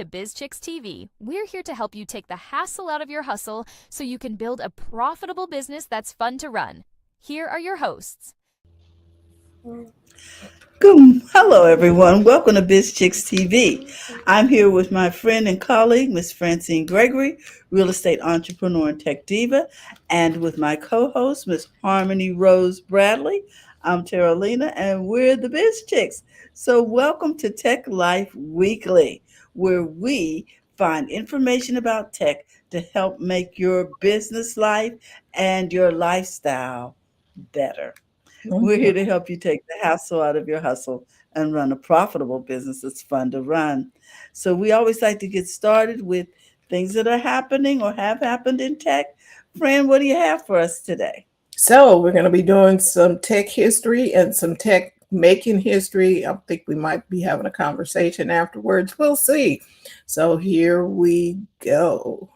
to BizChicks TV. We're here to help you take the hassle out of your hustle so you can build a profitable business that's fun to run. Here are your hosts. Hello, everyone. Welcome to BizChicks TV. I'm here with my friend and colleague, Miss Francine Gregory, real estate entrepreneur and tech diva, and with my co-host, Miss Harmony Rose Bradley. I'm Terralina, and we're the BizChicks. So welcome to Tech Life Weekly, where we find information about tech to help make your business life and your lifestyle better. We're here to help you take the hassle out of your hustle and run a profitable business that's fun to run. So we always like to get started with things that are happening or have happened in tech. Fran, what do you have for us today? So we're going to be doing some tech history and some tech making history. I think we might be having a conversation afterwards. We'll see. So here we go.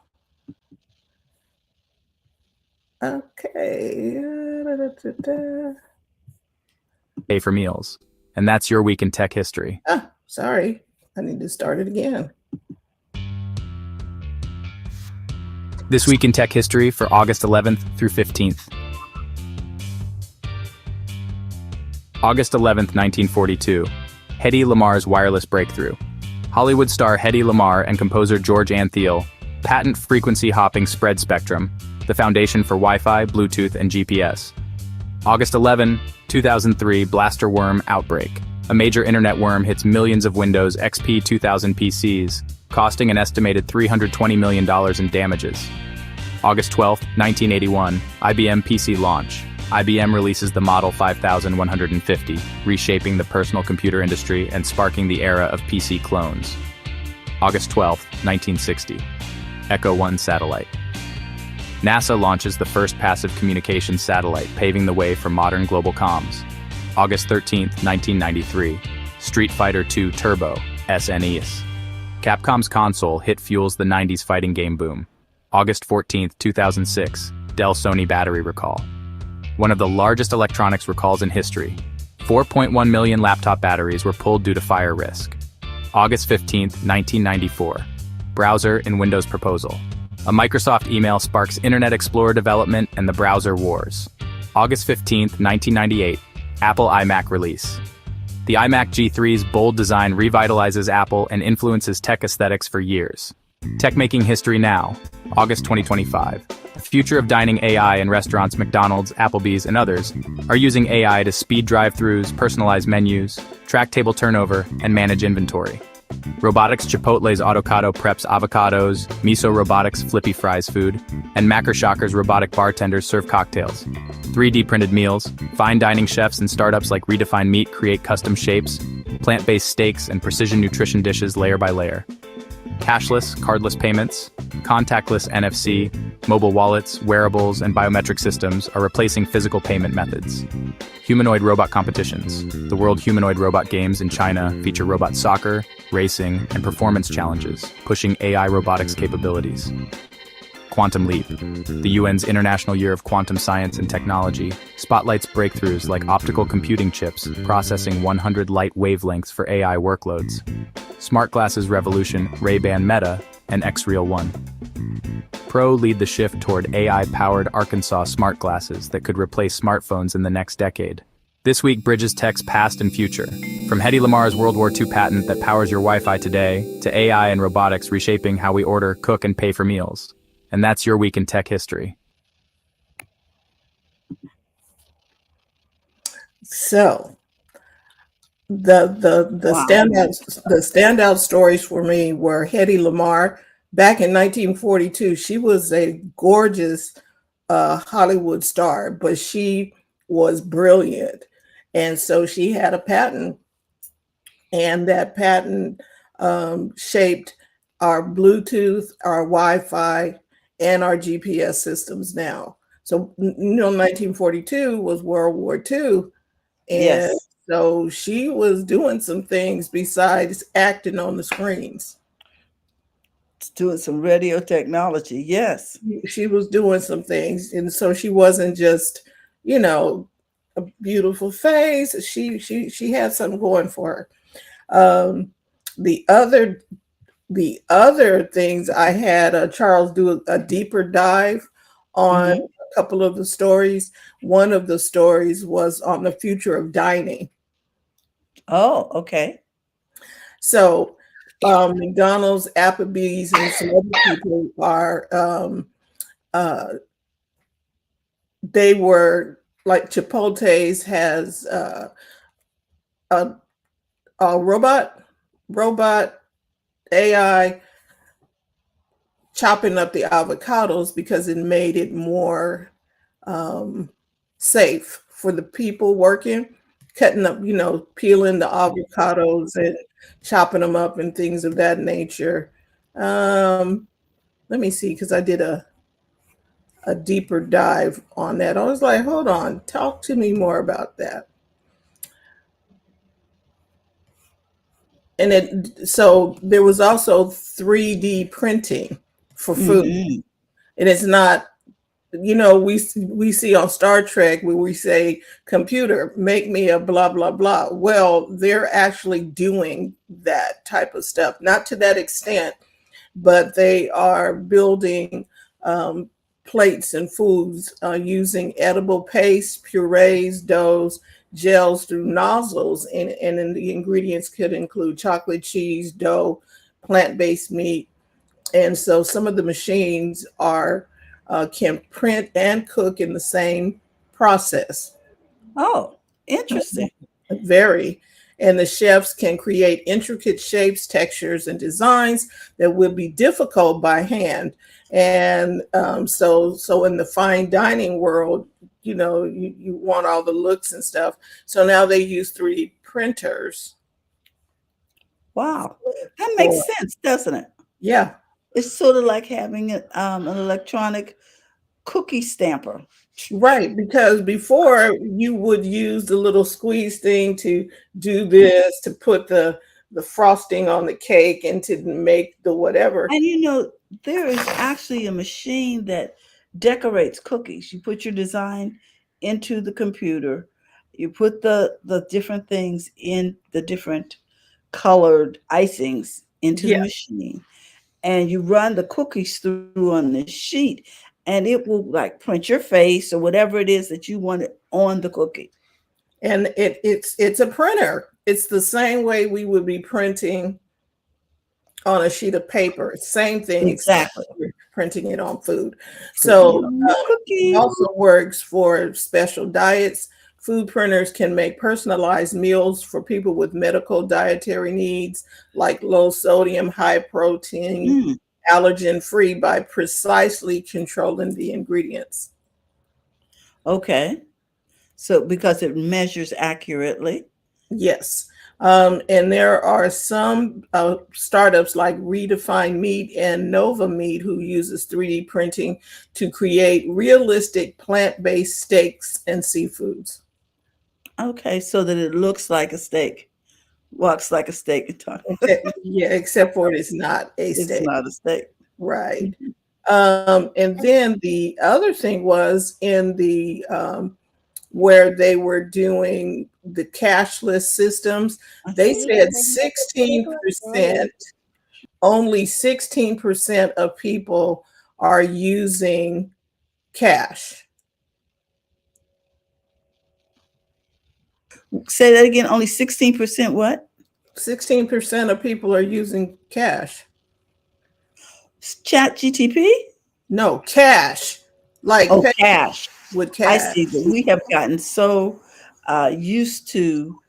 Okay. Pay for meals. And that's your week in tech history. Sorry. I need to start it again. This week in tech history for August 11th through 15th. August 11th, 1942. Hedy Lamarr's wireless breakthrough. Hollywood star Hedy Lamarr and composer George Antheil patent frequency hopping spread spectrum, the foundation for Wi-Fi, Bluetooth, and GPS. August 11, 2003, Blaster worm outbreak. A major internet worm hits millions of Windows XP 2000 PCs, costing an estimated $320 million in damages. August 12, 1981, IBM PC launch. IBM releases the Model 5150, reshaping the personal computer industry and sparking the era of PC clones. August 12, 1960, Echo 1 satellite. NASA launches the first passive communications satellite, paving the way for modern global comms. August 13, 1993, Street Fighter II Turbo, SNES. Capcom's console hit fuels the 90s fighting game boom. August 14, 2006, Dell Sony battery recall. One of the largest electronics recalls in history. 4.1 million laptop batteries were pulled due to fire risk. August 15, 1994, browser in Windows proposal. A Microsoft email sparks Internet Explorer development and the browser wars. August 15, 1998, Apple iMac release. The iMac G3's bold design revitalizes Apple and influences tech aesthetics for years. Tech making history now, August 2025. The future of dining. AI in restaurants. McDonald's, Applebee's, and others are using AI to speed drive-thrus, personalize menus, track table turnover, and manage inventory. Robotics. Chipotle's Autocado preps avocados, Miso Robotics Flippy fries food, and Macker Shocker's robotic bartenders serve cocktails. 3D printed meals. Fine dining chefs and startups like Redefine Meat create custom shapes, plant-based steaks, and precision nutrition dishes layer by layer. Cashless, cardless payments, contactless NFC, mobile wallets, wearables, and biometric systems are replacing physical payment methods. Humanoid robot competitions. The World Humanoid Robot Games in China feature robot soccer, racing, and performance challenges, pushing AI robotics capabilities. Quantum Leap. The UN's International Year of Quantum Science and Technology spotlights breakthroughs like optical computing chips processing 100 light wavelengths for AI workloads. Smart glasses revolution, Ray-Ban Meta, and XReal One. Pro lead the shift toward AI-powered Arkansas smart glasses that could replace smartphones in the next decade. This week bridges tech's past and future. From Hedy Lamarr's World War II patent that powers your Wi-Fi today, to AI and robotics reshaping how we order, cook, and pay for meals. And that's your week in tech history. So the standout stories for me were Hedy Lamarr. Back in 1942, she was a gorgeous Hollywood star, but she was brilliant. And so she had a patent, and that patent shaped our Bluetooth, our Wi-Fi, and our GPS systems now. So, 1942 was World War II. And Yes. so she was doing some things besides acting on the screens. Doing some radio technology. Yes. She was doing some things. And so she wasn't just, a beautiful face. She had something going for her. The other the other things, I had Charles do a deeper dive on Mhm. a couple of the stories. One of the stories was on the future of dining. Oh, okay. So McDonald's, Applebee's, and some other people are uh, they were like Chipotle's has a, a robot AI chopping up the avocados because it made it more um, safe for the people working, cutting up, peeling the avocados and chopping them up and things of that nature. Let me see, because I did a deeper dive on that. I was like, hold on, talk to me more about that. And so there was also 3D printing for food. Mhm. And it's not, we see on Star Trek where we say, computer, make me a blah, blah, blah. Well, they're actually doing that type of stuff, not to that extent, but they are building plates and foods using edible paste, purees, doughs, gels through nozzles. And then the ingredients could include chocolate, cheese, dough, plant-based meat. And so some of the machines can print and cook in the same process. Oh, interesting. Very. And the chefs can create intricate shapes, textures, and designs that would be difficult by hand. And so in the fine dining world, you want all the looks and stuff. So now they use 3D printers. Wow. That makes sense, doesn't it? Yeah. It's sort of like having an electronic cookie stamper. Right, because before you would use the little squeeze thing to do this, to put the frosting on the cake and to make the whatever. And there is actually a machine that decorates cookies. You put your design into the computer, you put the different things in the different colored icings into the Yeah. machine, and you run the cookies through on the sheet, and it will like print your face or whatever it is that you want on the cookie. And it's a printer. It's the same way we would be printing on a sheet of paper. Same thing, Exactly. except we're printing it on food. So Cookies. it also works for special diets. Food printers can make personalized meals for people with medical dietary needs, like low sodium, high protein, allergen free, by precisely controlling the ingredients. Okay. So because it measures accurately. Yes. And there are some startups like Redefine Meat and Nova Meat who uses 3D printing to create realistic plant-based steaks and seafoods. Okay, so that it looks like a steak, walks like a steak. Yeah, except for it is not a steak. It's not a steak. Right. And then the other thing was in the where they were doing the cashless systems, they said 16%, only 16% of people are using cash. Say that again. Only 16% what? 16% of people are using cash. Chat GTP? No, cash. Like cash. With cash. I see that we have gotten so used to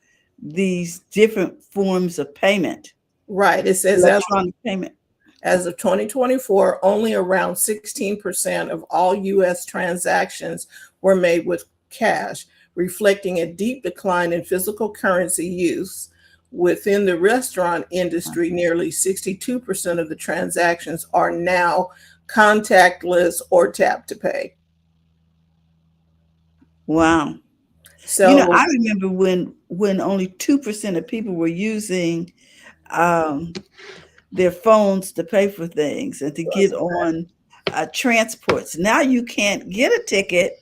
these different forms of payment. Right. It says electronic payment. As of 2024, only around 16% of all U.S. transactions were made with cash, reflecting a deep decline in physical currency use. Within the restaurant industry, nearly 62% of the transactions are now contactless or tap to pay. Wow. So I remember when only 2% of people were using their phones to pay for things and to get on transports. Now you can't get a ticket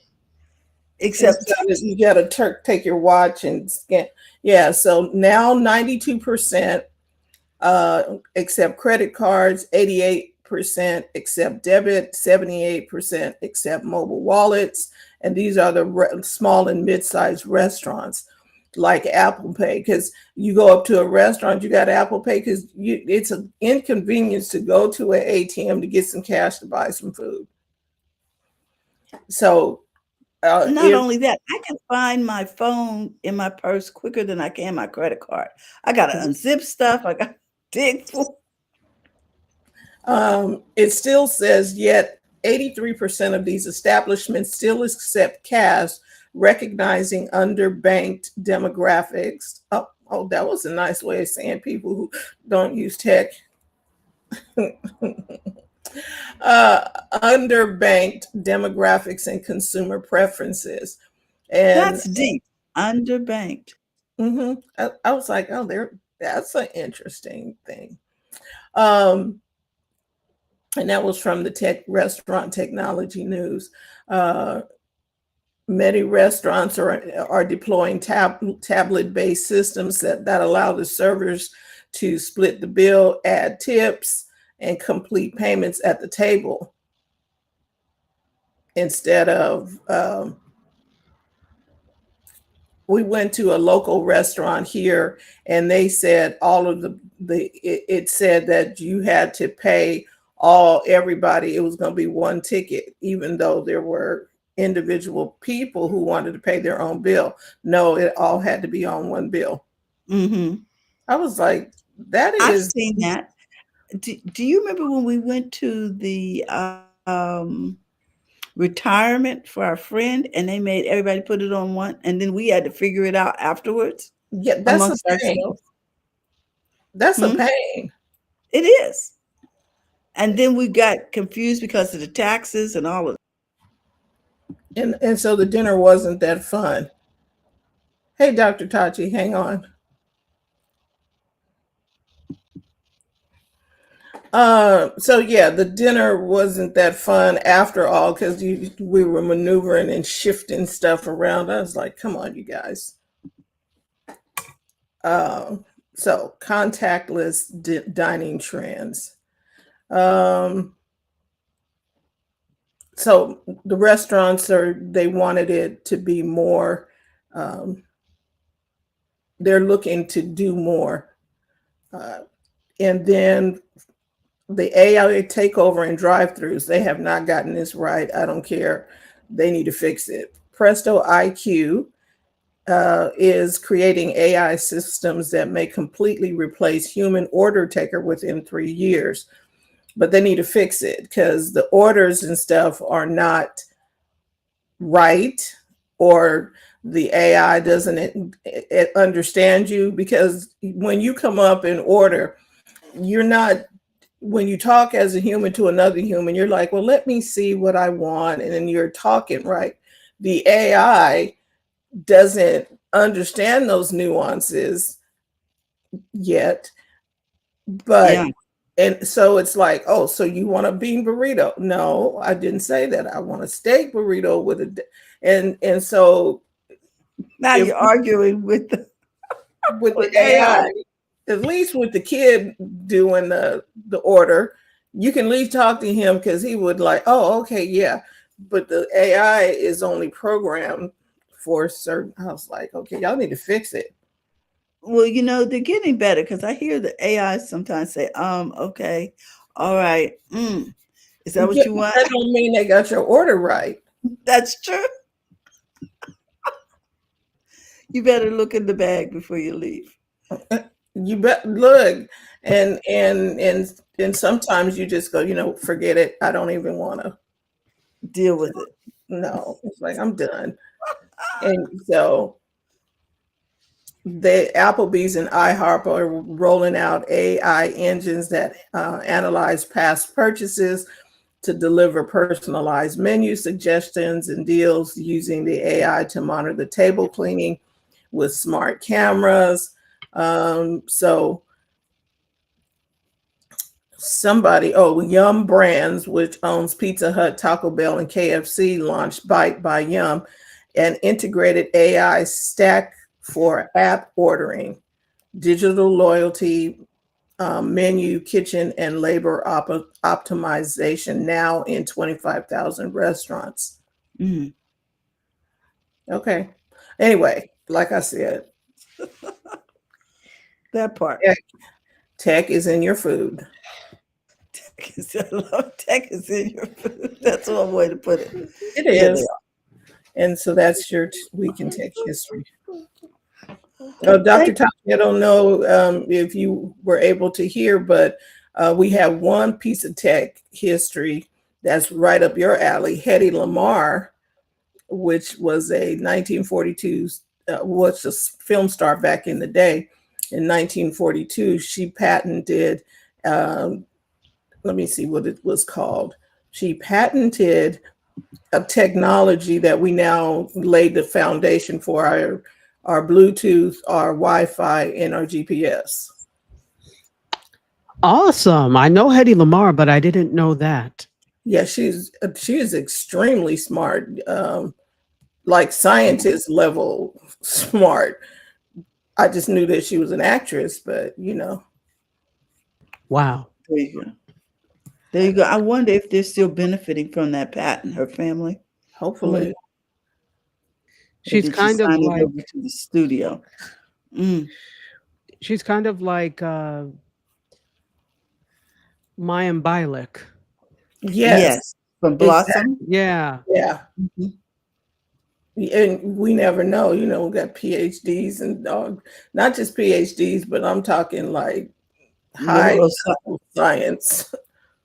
except you got to take your watch and scan. Yeah, so now 92% accept credit cards, 88% accept debit, 78% accept mobile wallets. And these are the small and mid-sized restaurants like Apple Pay, because you go up to a restaurant, you got Apple Pay because it's an inconvenience to go to an ATM to get some cash to buy some food. So not only that, I can find my phone in my purse quicker than I can my credit card. I got to unzip stuff. I got to dig for. It still says, yet 83% of these establishments still accept cash, recognizing underbanked demographics. Oh, that was a nice way of saying people who don't use tech. Underbanked demographics and consumer preferences. And that's deep. Underbanked. I was like, oh, that's an interesting thing. And that was from the Restaurant Technology News. Many restaurants are deploying tablet-based systems that allow the servers to split the bill, add tips, and complete payments at the table instead of. We went to a local restaurant here, and they said it said that you had to pay everybody. It was going to be one ticket, even though there were individual people who wanted to pay their own bill. No, it all had to be on one bill. I was like, I've seen that. Do you remember when we went to the retirement for our friend and they made everybody put it on one, and then we had to figure it out afterwards? Yeah, that's a pain. That's a pain. It is. And then we got confused because of the taxes and all of that. And so the dinner wasn't that fun. Hey, Dr. Tachi, hang on. So yeah, the dinner wasn't that fun after all, because we were maneuvering and shifting stuff around. I was like, come on, you guys. So contactless dining trends. So the restaurants they wanted it to be more, they're looking to do more. And then the AI takeover in drive-thrus, they have not gotten this right. I don't care. They need to fix it. Presto IQ is creating AI systems that may completely replace human order taker within 3 years. But they need to fix it because the orders and stuff are not right, or the AI doesn't understand you, because when you come up and order, when you talk as a human to another human, you're like, well, let me see what I want. And then you're talking right. The AI doesn't understand those nuances yet, but yeah. And so it's like, oh, so you want a bean burrito? No, I didn't say that. I want a steak burrito with and so now you're arguing with the AI. At least with the kid doing the order, you can at least talk to him because he would like, oh, okay, yeah. But the AI is only programmed for certain. I was like, okay, y'all need to fix it. Well, they're getting better because I hear the AI sometimes say, okay, all right. Is that what you want? That don't mean they got your order right. That's true. You better look in the bag before you leave. You bet. Look, and sometimes you just go, forget it. I don't even want to deal with it. No, it's like I'm done. And so the Applebee's and IHOP are rolling out AI engines that analyze past purchases to deliver personalized menu suggestions and deals, using the AI to monitor the table cleaning with smart cameras. So Yum Brands, which owns Pizza Hut, Taco Bell, and KFC, launched Bite by Yum, an integrated AI stack for app ordering, digital loyalty menu, kitchen, and labor optimization now in 25,000 restaurants. Mm. Okay. Anyway, like I said, That part. tech is in your food. Tech is in your food. That's one way to put it. It Yeah, they is. are. And so that's your week in tech history. Dr. Thank- Tommy, I don't know if you were able to hear, but we have one piece of tech history that's right up your alley. Hedy Lamarr, which was a 1942, was a film star back in the day. In 1942, she patented, let me see what it was called. She patented a technology that we now laid the foundation for our Bluetooth, our Wi-Fi, and our GPS. Awesome. I know Hedy Lamarr, but I didn't know that. Yeah, she is extremely smart, like scientist level smart. I just knew that she was an actress, but you know. Wow. There you go. There you go. I wonder if they're still benefiting from that patent, her family. Hopefully. She's Did she kind of sign it like over to the studio. Mm. she's kind of like Mayim Bialik. Yes. From Blossom. Yeah. Yeah. Mhm. And we never know, you know, we got PhDs and not just PhDs, but I'm talking like high Neurosci- science.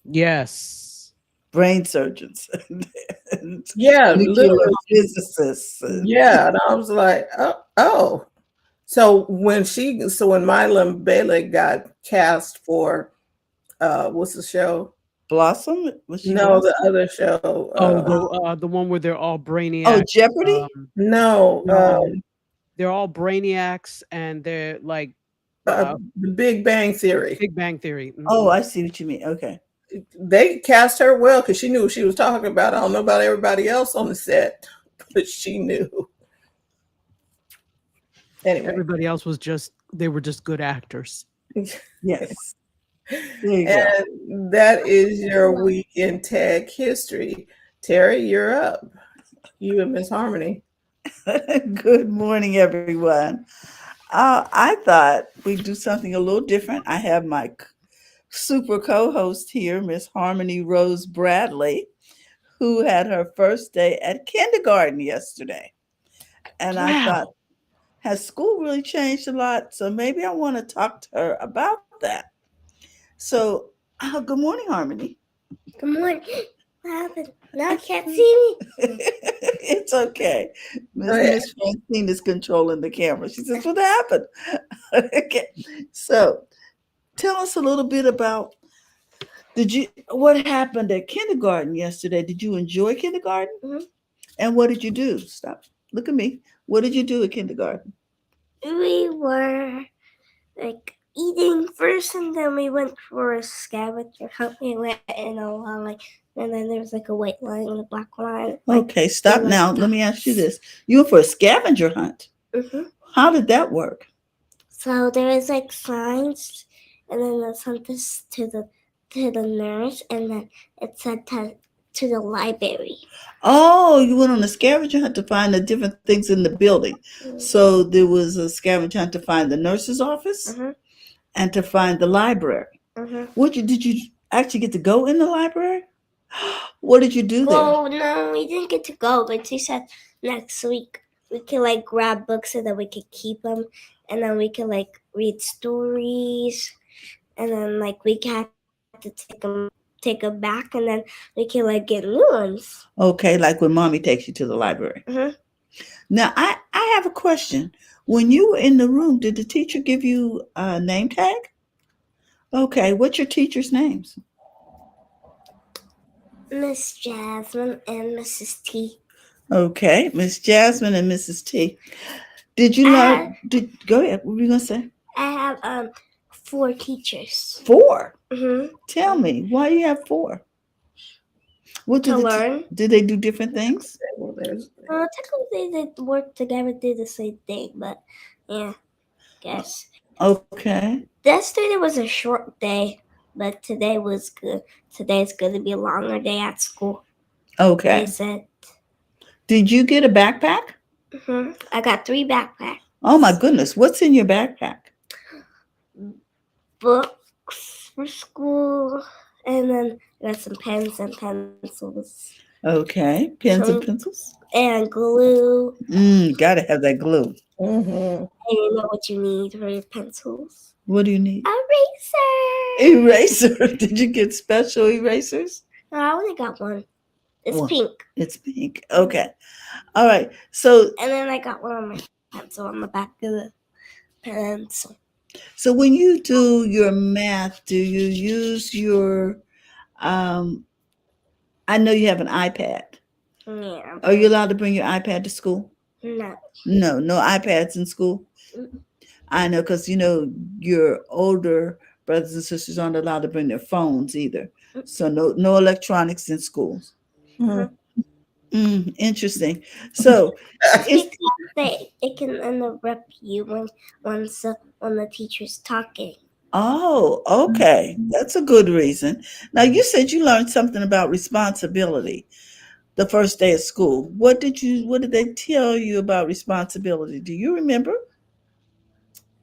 Yes. brain surgeons, and Yeah, nuclear literally. physicists. Yeah, and I was like, oh. So when Mayim Bialik got cast for what's the show? Blossom? Was she No, Blossom? the other show. The one where they're all brainiacs. Oh, Jeopardy? No, they're all brainiacs and they're like The Big Bang Theory. Big Bang Theory. Mhm. Oh, I see what you mean. Okay. They cast her well because she knew what she was talking about. I don't know about everybody else on the set, but she knew. Anyway, Everybody else was they were just good actors. Yes. There you go. and that is your week in tech history. Terry, you're up. You and Miss Harmony. Good morning, everyone. I thought we'd do something a little different. I have my super co-host here, Miss Harmony Rose Bradley, who had her first day at kindergarten yesterday. And I Wow. thought, has school really changed a lot? So maybe I want to talk to her about that. So, good morning, Harmony. Good morning. What happened? Now I can't see me. It's okay. Miss Francine is controlling the camera. She says, what happened? Okay. So tell us a little bit about what happened at kindergarten yesterday? Did you enjoy kindergarten? Mhm. And what did you do? Stop. Look at me. What did you do at kindergarten? We were like eating first, and then we went for a scavenger hunt. We went in a line, and then there was like a white line and a black line. Okay, stop like now. Let me ask you this. You went for a scavenger hunt. Mm-hmm. How did that work? So there was like signs, and then it sent this to the nurse, and then it said to the library. Oh, you went on a scavenger hunt to find the different things in the building. So there was a scavenger hunt to find the nurse's office Mm-hmm. and to find the library. Mm-hmm. Did you actually get to go in the library? What did you do there? Well, no, we didn't get to go, but she said next week we could like grab books so that we could keep them, and then we could like read stories, and then like we had to take them back, and then we can like get new ones. Okay, like when mommy takes you to the library. Mhm. Now, I have a question. When you were in the room, did the teacher give you a name tag? Okay, what's your teacher's names? Miss Jasmine and Mrs. T. Okay, Miss Jasmine and Mrs. T. Did you learn? Go ahead. What were you gonna say? I have 4 teachers. 4. Mm-hmm. Tell me why you have 4. What To did learn. did they do different things? Technically, they work together, do the same thing, but yeah, guess. Okay. Yesterday was a short day, but today was good. Today's going to be a longer day at school. They Okay. said. Did you get a backpack? I got 3 backpacks. Oh my goodness. What's in your backpack? Books for school, and then I got some pens and pencils. Okay. Pens and Some- pencils? And glue. Gotta have that glue. Mhm. And you know what you need for your pencils? What do you need? Eraser. Eraser. Did you get special erasers? No, I only got one. It's One. pink. It's pink. Okay. All right. So And then I got one on my pencil on the back of the pencil. so when you do your math, do you use your I know you have an iPad. Yeah. Are you allowed to bring your iPad to school? No. No iPads in school. Mm. I know, because your older brothers and sisters aren't allowed to bring their phones either. So no electronics in schools. Interesting. So Because it can interrupt you when the teacher's talking. oh, okay. That's a good reason. Now you said you learned something about responsibility the first day of school. What did they tell you about responsibility? Do you remember?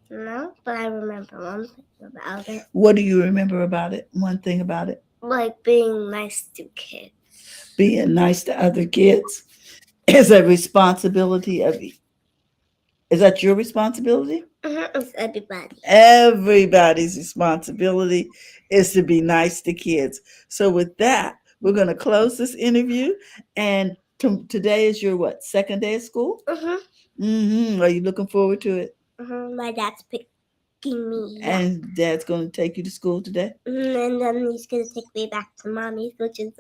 No, but I remember one thing about it. What do you remember about it? One thing about it? Like being nice to kids. Being nice to other kids is a responsibility of you. Is that your responsibility? It's everybody. Everybody's responsibility is to be nice to kids. So with that, we're going to close this interview. And today is your what? Second day of school? Are you looking forward to it? My dad's picking me. And Dad's going to take you to school today? And then he's going to take me back to mommy's, which is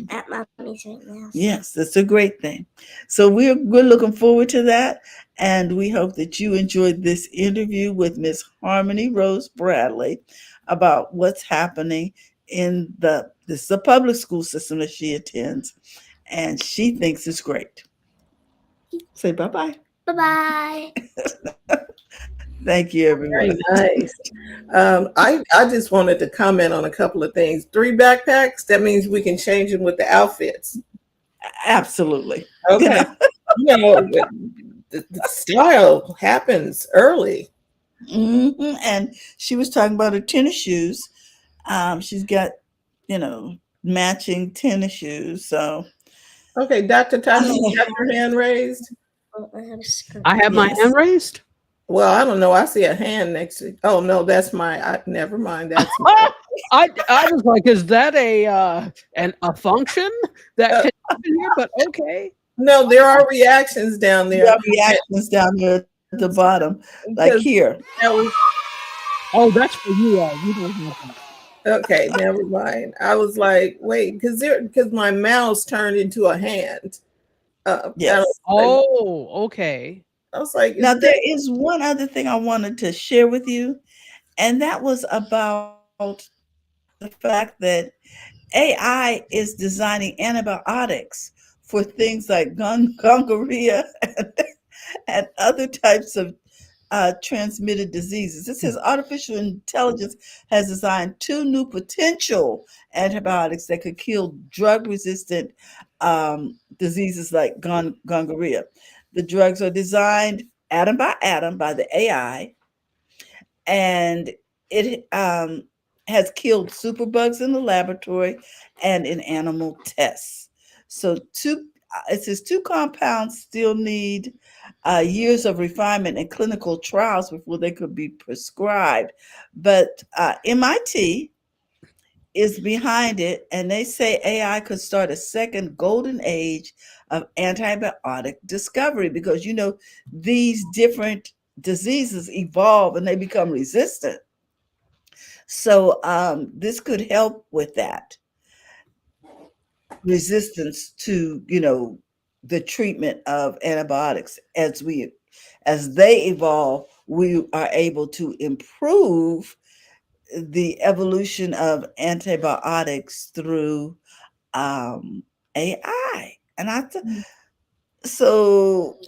at mommy's right now. Yes, that's a great thing. So we're looking forward to that. And we hope that you enjoyed this interview with Miss Harmony Rose Bradley about what's happening in this is the public school system that she attends. And she thinks it's great. Say bye-bye. Bye-bye. Thank you, everyone. Very nice. I just wanted to comment on a couple of things. 3 backpacks, that means we can change them with the outfits. Absolutely. Okay. The style happens early. And she was talking about her tennis shoes. She's got, matching tennis shoes. So Okay, Dr. Tyson, you got your hand raised? I have my hand raised. Well, I don't know. I see a hand next to. Oh no, that's never mind. That's I was like, is that a function that can happen here? But okay. no. There are reactions down there. there are reactions down there at the bottom, like Because here. that was- Oh, that's for you. You don't have that. okay, never mind. I was like, wait, because my mouse turned into a hand. Yes. Oh, okay. I was like, Now there is one other thing I wanted to share with you, and that was about the fact that AI is designing antibiotics for things like gonorrhea and other types of transmitted diseases. It says artificial intelligence has designed 2 new potential antibiotics that could kill drug-resistant diseases like gonorrhea. The drugs are designed atom by atom by the AI, and it has killed superbugs in the laboratory and in animal tests. So it says 2 compounds still need years of refinement and clinical trials before they could be prescribed. But MIT is behind it, and they say AI could start a second golden age of antibiotic discovery, because these different diseases evolve and they become resistant. So this could help with that resistance to the treatment of antibiotics. As they evolve, we are able to improve the evolution of antibiotics through AI. And so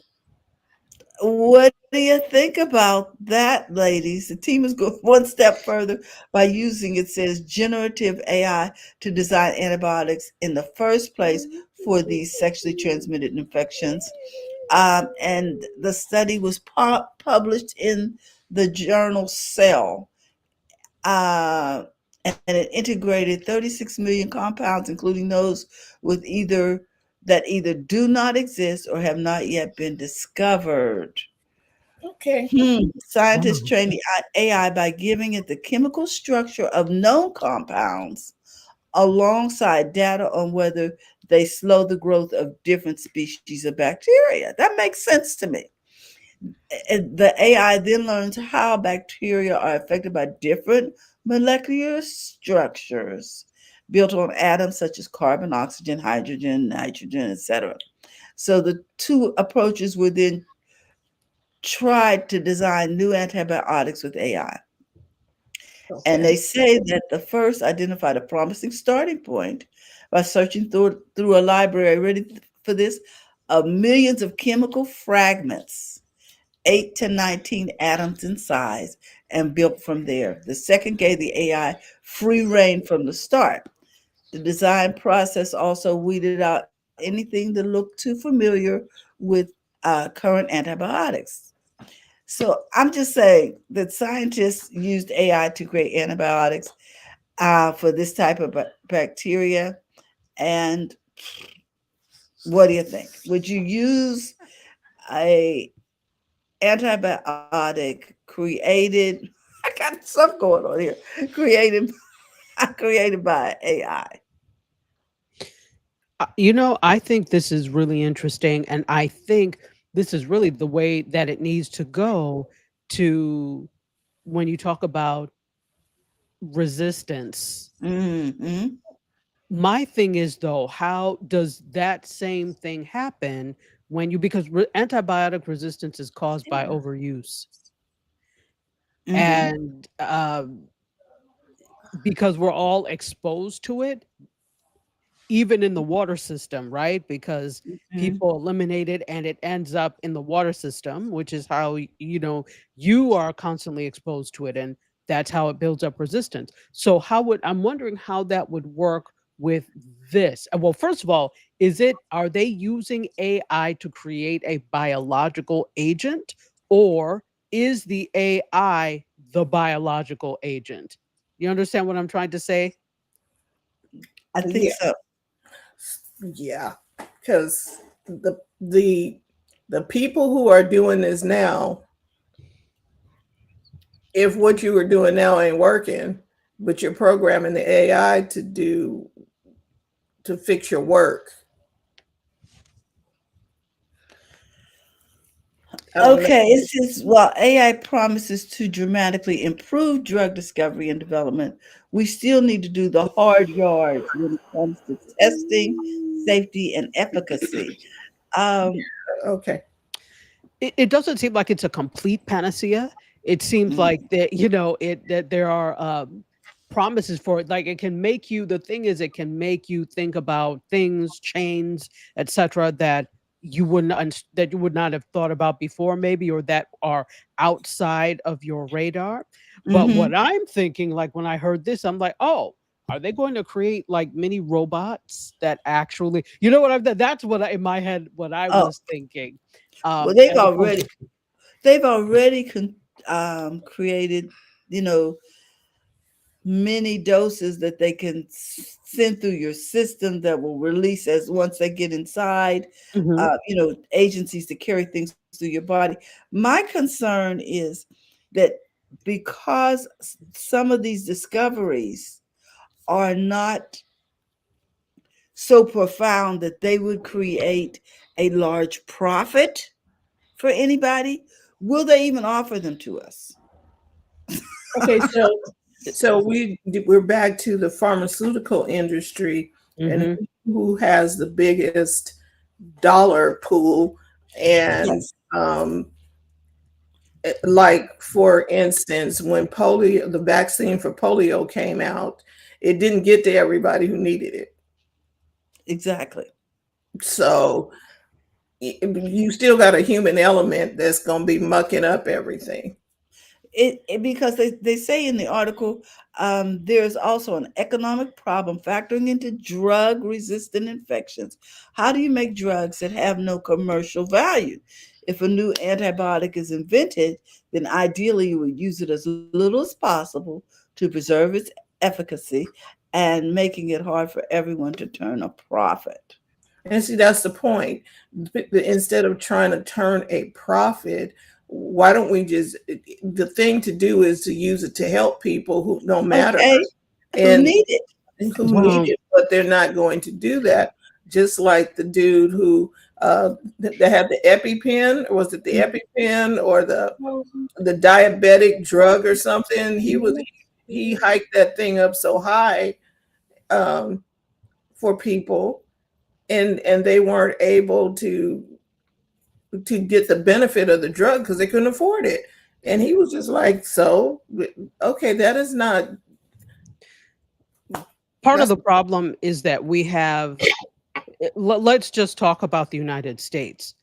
What do you think about that, ladies? The team is going one step further by using, it says, generative AI to design antibiotics in the first place for these sexually transmitted infections. And the study was published in the journal Cell, uh, and it integrated 36 million compounds, including those with either do not exist or have not yet been discovered. Okay. Scientists train the AI by giving it the chemical structure of known compounds alongside data on whether they slow the growth of different species of bacteria. That makes sense to me. The AI then learns how bacteria are affected by different molecular structures built on atoms such as carbon, oxygen, hydrogen, nitrogen, etc. So the two approaches were then tried to design new antibiotics with AI. And Okay. they say that the first identified a promising starting point by searching through a library, ready for this, of millions of chemical fragments, 8 to 19 atoms in size, and built from there. The second gave the AI free rein from the start. The design process also weeded out anything that looked too familiar with current antibiotics. So I'm just saying that scientists used AI to create antibiotics for this type of bacteria. And what do you think? Would you use a antibiotic created? I got stuff going on here. Created created by AI. I think this is really interesting, and I think this is really the way that it needs to go to when you talk about resistance. Hmm. My thing is though, how does that same thing happen when you because antibiotic resistance is caused by overuse, Hmm. and because we're all exposed to it, even in the water system, right? Because Hmm. people eliminate it and it ends up in the water system, which is how you are constantly exposed to it, and that's how it builds up resistance. So I'm wondering how that would work with this. Well, first of all, are they using AI to create a biological agent, or is the AI the biological agent? You understand what I'm trying to say? I think Yeah. so. Yeah. Because the people who are doing this now, if what you are doing now ain't working, but you're programming the AI to fix your work, I don't know. Okay, it says while AI promises to dramatically improve drug discovery and development, we still need to do the hard yards when it comes to testing, safety, and efficacy. Um, Okay. It doesn't seem like it's a complete panacea. It seems mm, like that there are promises for it. Like the thing is, it can make you think about things, chains, etc. That you would not have thought about before, maybe, or that are outside of your radar. But mhm. what I'm thinking, like when I heard this, I'm like, oh, are they going to create like mini robots that actually, what I've done? That's in my head, what I Oh, was thinking. well, As opposed to they've already created, you know, many doses that they can send through your system that will release as once they get inside, Mhm. agencies to carry things through your body. My concern is that because some of these discoveries are not so profound that they would create a large profit for anybody, will they even offer them to us? Okay, so we're back to the pharmaceutical industry and Mhm. who has the biggest dollar pool. And Yes. like for instance, when polio, the vaccine for polio came out, it didn't get to everybody who needed it. Exactly. So you still got a human element that's going to be mucking up everything. Because they say in the article, there's also an economic problem factoring into drug resistant infections. How do you make drugs that have no commercial value? If a new antibiotic is invented, then ideally you would use it as little as possible to preserve its efficacy and making it hard for everyone to turn a profit. And see, that's the point. Instead of trying to turn a profit, why don't we just, the thing to do is to use it to help people who no matter who need it. Who need it, but they're not going to do that. Just like the dude who they had the EpiPen, or was it the EpiPen or the diabetic drug or something? He hiked that thing up so high for people, and they weren't able to get the benefit of the drug because they couldn't afford it. And he was just like, so okay, that is not part of the problem. Is that we have, let's just talk about the United States,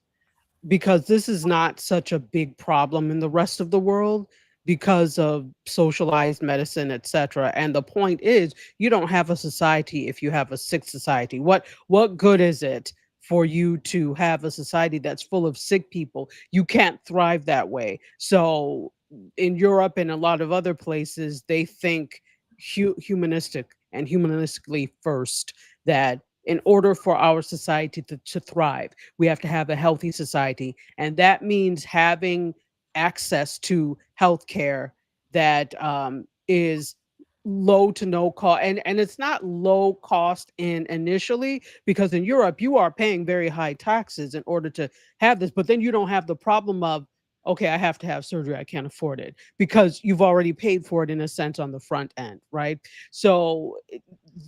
because this is not such a big problem in the rest of the world because of socialized medicine, etc. And the point is, you don't have a society if you have a sick society. What good is it for you to have a society that's full of sick people? You can't thrive that way. So in Europe and a lot of other places, they think humanistic and humanistically first, that in order for our society to thrive, we have to have a healthy society. And that means having access to healthcare that is low to no cost. And it's not low cost initially, because in Europe, you are paying very high taxes in order to have this. But then you don't have the problem of, okay, I have to have surgery, I can't afford it, because you've already paid for it in a sense on the front end, right? So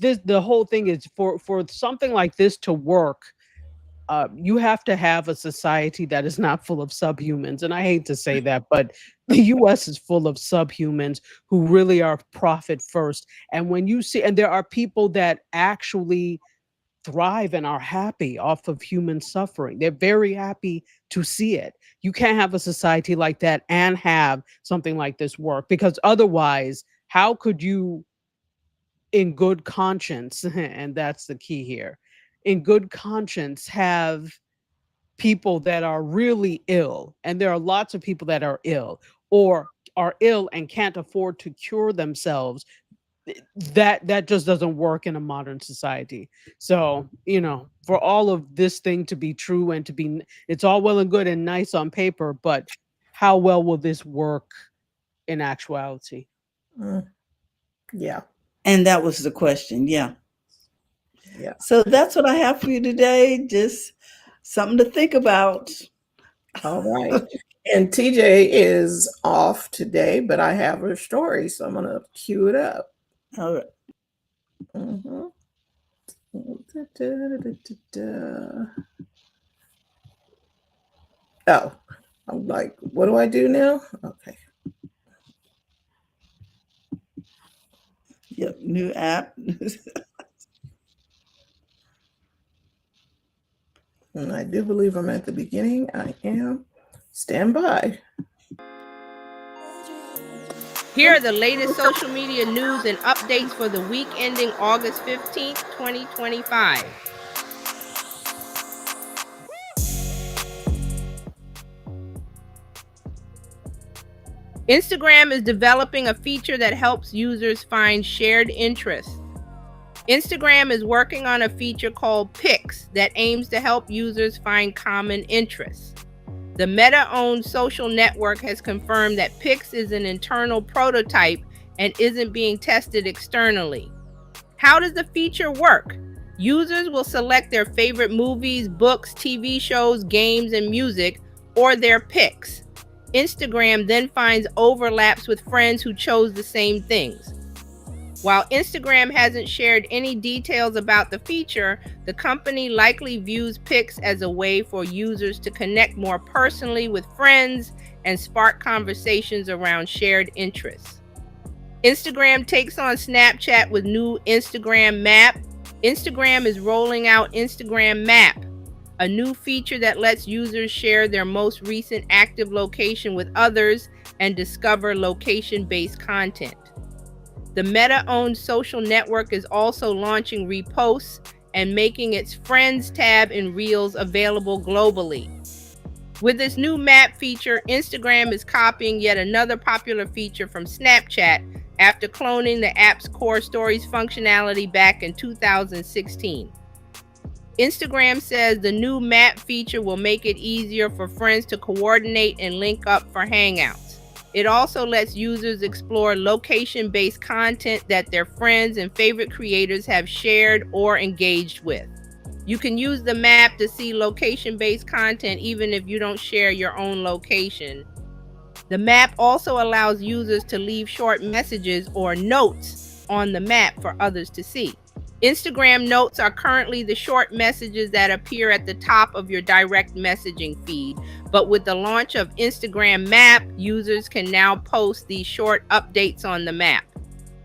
the whole thing is, for something like this to work, you have to have a society that is not full of subhumans. And I hate to say that, but the US is full of subhumans who really are profit first. And when you see, and there are people that actually thrive and are happy off of human suffering. They're very happy to see it. You can't have a society like that and have something like this work, because otherwise, how could you, in good conscience, and that's the key here, in good conscience, have people that are really ill, and there are lots of people that are ill or are ill and can't afford to cure themselves. That just doesn't work in a modern society. So, for all of this thing to be true and to be, it's all well and good and nice on paper, but how well will this work in actuality? Yeah. And that was the question. Yeah. So that's what I have for you today. Just something to think about. All right. And TJ is off today, but I have her story, so I'm going to cue it up. All right. Oh, I'm like, what do I do now? Okay. Yep, new app. And I do believe I'm at the beginning. I am. Stand by. Here are the latest social media news and updates for the week ending August 15th, 2025. Instagram is developing a feature that helps users find shared interests. Instagram is working on a feature called Pics that aims to help users find common interests. The Meta-owned social network has confirmed that Pics is an internal prototype and isn't being tested externally. How does the feature work? Users will select their favorite movies, books, TV shows, games, and music, or their pics. Instagram then finds overlaps with friends who chose the same things. While Instagram hasn't shared any details about the feature, the company likely views Pics as a way for users to connect more personally with friends and spark conversations around shared interests. Instagram takes on Snapchat with new Instagram Map. Instagram is rolling out Instagram Map, a new feature that lets users share their most recent active location with others and discover location-based content. The Meta-owned social network is also launching reposts and making its Friends tab in Reels available globally. With this new map feature, Instagram is copying yet another popular feature from Snapchat after cloning the app's core stories functionality back in 2016. Instagram says the new map feature will make it easier for friends to coordinate and link up for Hangouts. It also lets users explore location-based content that their friends and favorite creators have shared or engaged with. You can use the map to see location-based content even if you don't share your own location. The map also allows users to leave short messages or notes on the map for others to see. Instagram notes are currently the short messages that appear at the top of your direct messaging feed, but with the launch of Instagram Map, users can now post these short updates on the map.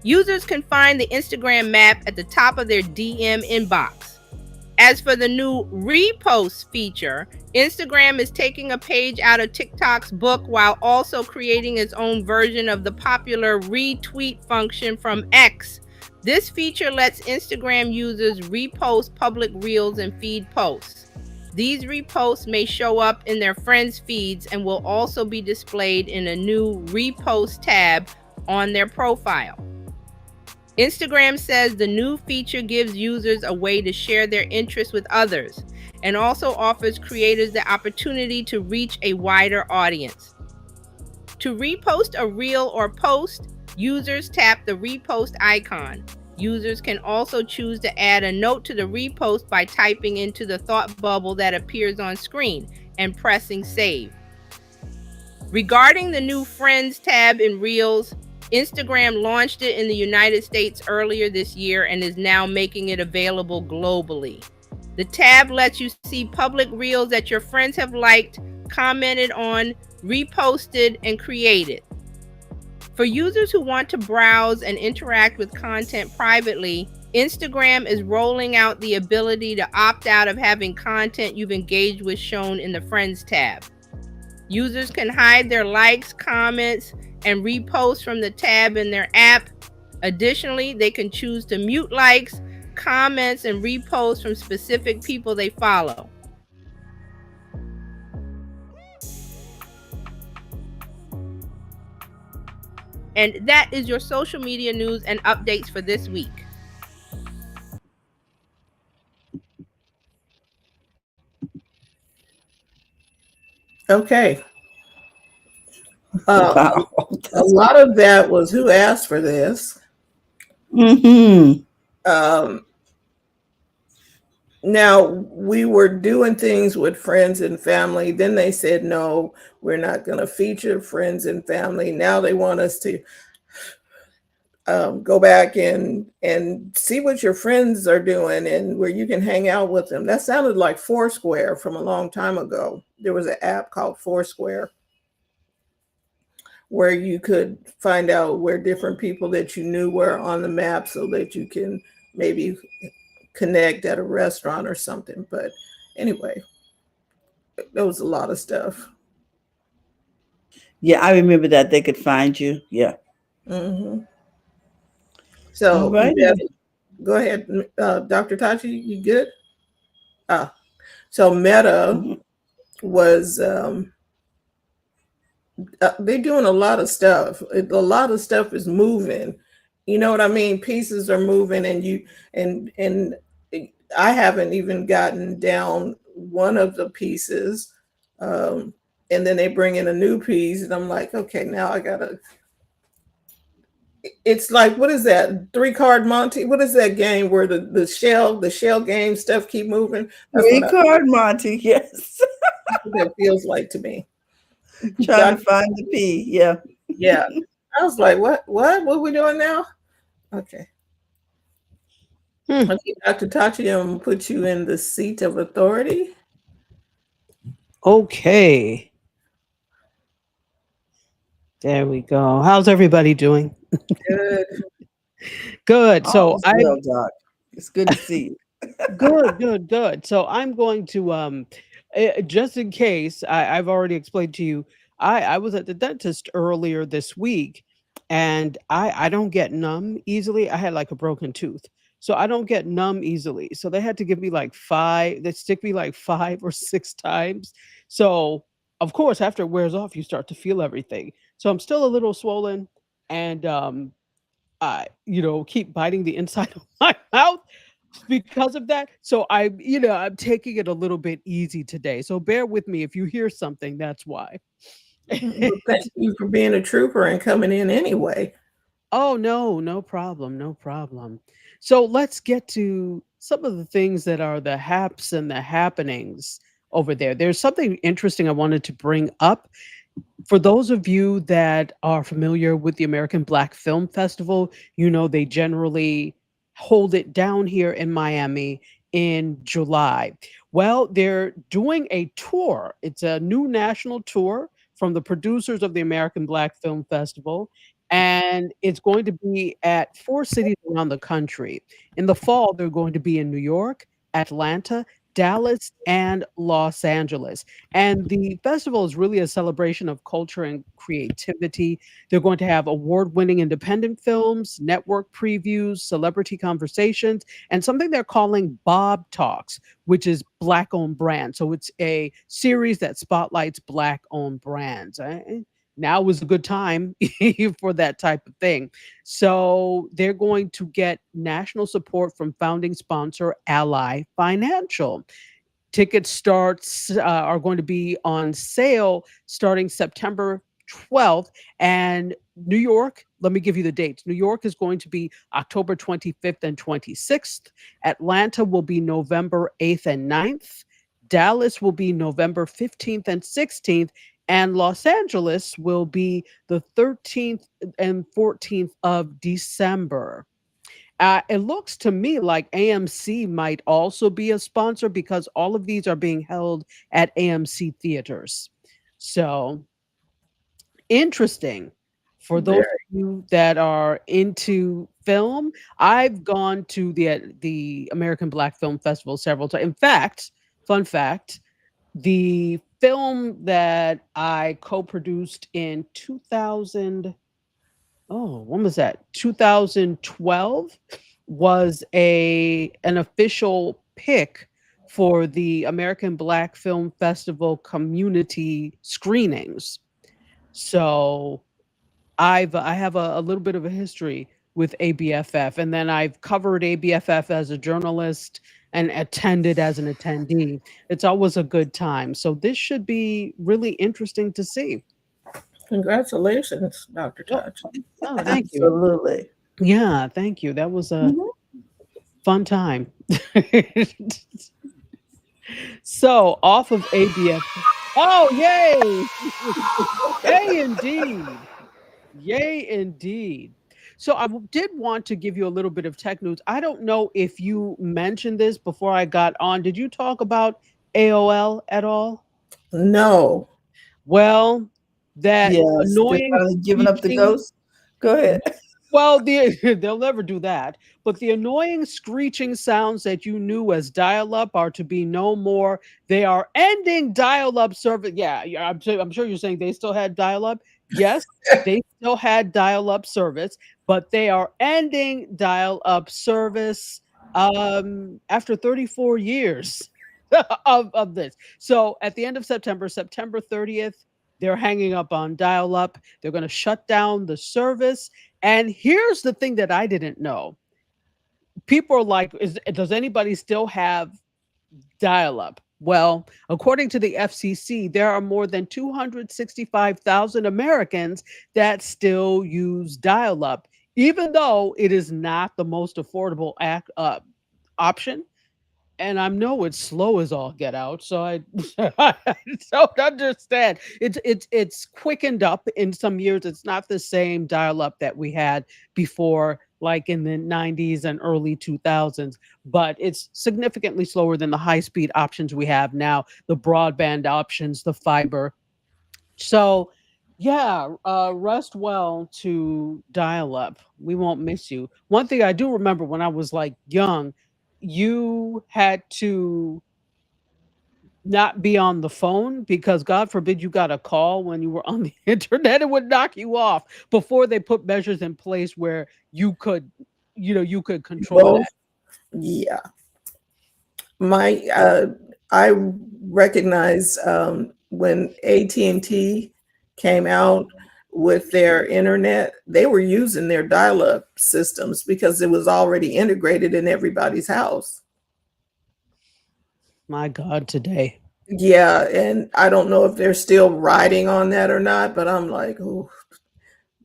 Users can find the Instagram Map at the top of their DM inbox. As for the new repost feature, Instagram is taking a page out of TikTok's book while also creating its own version of the popular retweet function from X. This feature lets Instagram users repost public reels and feed posts. These reposts may show up in their friends' feeds and will also be displayed in a new repost tab on their profile. Instagram says the new feature gives users a way to share their interests with others and also offers creators the opportunity to reach a wider audience. To repost a reel or post, users tap the repost icon. Users can also choose to add a note to the repost by typing into the thought bubble that appears on screen and pressing save. Regarding the new Friends tab in Reels, Instagram launched it in the United States earlier this year and is now making it available globally. The tab lets you see public reels that your friends have liked, commented on, reposted, and created. For users who want to browse and interact with content privately, Instagram is rolling out the ability to opt out of having content you've engaged with shown in the Friends tab. Users can hide their likes, comments, and reposts from the tab in their app. Additionally, they can choose to mute likes, comments, and reposts from specific people they follow. And that is your social media news and updates for this week. Okay. Wow. A lot of that was who asked for this. Mm-hmm. Now, we were doing things with friends and family. Then they said, no, we're not going to feature friends and family. Now they want us to go back and see what your friends are doing and where you can hang out with them. That sounded like Foursquare from a long time ago. There was an app called Foursquare where you could find out where different people that you knew were on the map so that you can maybe connect at a restaurant or something. But anyway, there was a lot of stuff. Yeah, I remember that they could find you. Yeah. Mm-hmm. So right. Go ahead, Dr. Tachi, you good? So Meta was they're doing a lot of stuff. A lot of stuff is moving. You know what I mean? Pieces are moving, and I haven't even gotten down one of the pieces, and then they bring in a new piece, and I'm like, okay, now I gotta. It's like, what is that? 3-card Monty? What is that game where the shell game stuff keep moving? 3-card Monty, yes. That's what that feels like to me. Trying to find the P, yeah. Yeah. I was like, what are we doing now? Okay. Okay, Dr. Tachi, I'm gonna put you in the seat of authority. Okay. There we go. How's everybody doing? Good. Good. So Doc. It's good to see you. Good, good, good. So I'm going to just in case I've already explained to you, I was at the dentist earlier this week, and I don't get numb easily. I had like a broken tooth. So I don't get numb easily. So they had to give me like they stick me like 5 or 6 times. So of course, after it wears off, you start to feel everything. So I'm still a little swollen, and I, keep biting the inside of my mouth because of that. So I'm taking it a little bit easy today. So bear with me if you hear something, that's why. Well, thank you for being a trooper and coming in anyway. Oh, no, no problem, no problem. So let's get to some of the things that are the haps and the happenings over there. There's something interesting I wanted to bring up. For those of you that are familiar with the American Black Film Festival, they generally hold it down here in Miami in July. Well, they're doing a tour. It's a new national tour from the producers of the American Black Film Festival, and it's going to be at 4 cities around the country. In the fall, they're going to be in New York, Atlanta, Dallas, and Los Angeles. And the festival is really a celebration of culture and creativity. They're going to have award winning independent films, network previews, celebrity conversations, and something they're calling Bob Talks, which is Black owned brand. So it's a series that spotlights Black owned brands. Now is a good time for that type of thing. So they're going to get national support from founding sponsor Ally Financial. Ticket starts are going to be on sale starting September 12th. And New York, let me give you the dates. New York is going to be October 25th and 26th. Atlanta will be November 8th and 9th. Dallas will be November 15th and 16th. And Los Angeles will be the 13th and 14th of December. It looks to me like AMC might also be a sponsor because all of these are being held at AMC theaters. So interesting. For those Very. of you that are into film, I've gone to the American Black Film Festival several times. In fact, fun fact, the film that I co-produced in 2000, when was that? 2012 was an official pick for the American Black Film Festival community screenings. So I have a little bit of a history with ABFF, and then I've covered ABFF as a journalist and attended as an attendee. It's always a good time. So this should be really interesting to see. Congratulations, Dr. Touch. Oh, thank you. Absolutely. Yeah, thank you. That was a fun time. So off of ABFF. Oh, yay! Yay, indeed. Yay, indeed. So I did want to give you a little bit of tech news. I don't know if you mentioned this before I got on. Did you talk about AOL at all? No. Well, that Yes, annoying they're finally giving up the screeching- ghost. Go ahead. Well, they'll never do that. But the annoying screeching sounds that you knew as dial-up are to be no more. They are ending dial-up service. Yeah, I'm sure you're saying they still had dial-up. Yes, they still had dial-up service, but they are ending dial-up service after 34 years of this. So at the end of September 30th, they're hanging up on dial-up. They're going to shut down the service. And here's the thing that I didn't know. People are like, does anybody still have dial-up? Well, according to the FCC, there are more than 265,000 Americans that still use dial-up, even though it is not the most affordable option. And I know it's slow as all get out, so I don't understand. It's quickened up in some years. It's not the same dial-up that we had before, like in the 90s and early 2000s, but it's significantly slower than the high-speed options we have now, the broadband options, the fiber. So yeah, rest well to dial-up. We won't miss you. One thing I do remember when I was like young, you had to not be on the phone because God forbid you got a call when you were on the internet, it would knock you off before they put measures in place where you could, you could control Both. that. Yeah. I recognize when AT&T came out with their internet, they were using their dial-up systems because it was already integrated in everybody's house. My God, today. Yeah, and I don't know if they're still riding on that or not, but I'm like, oh,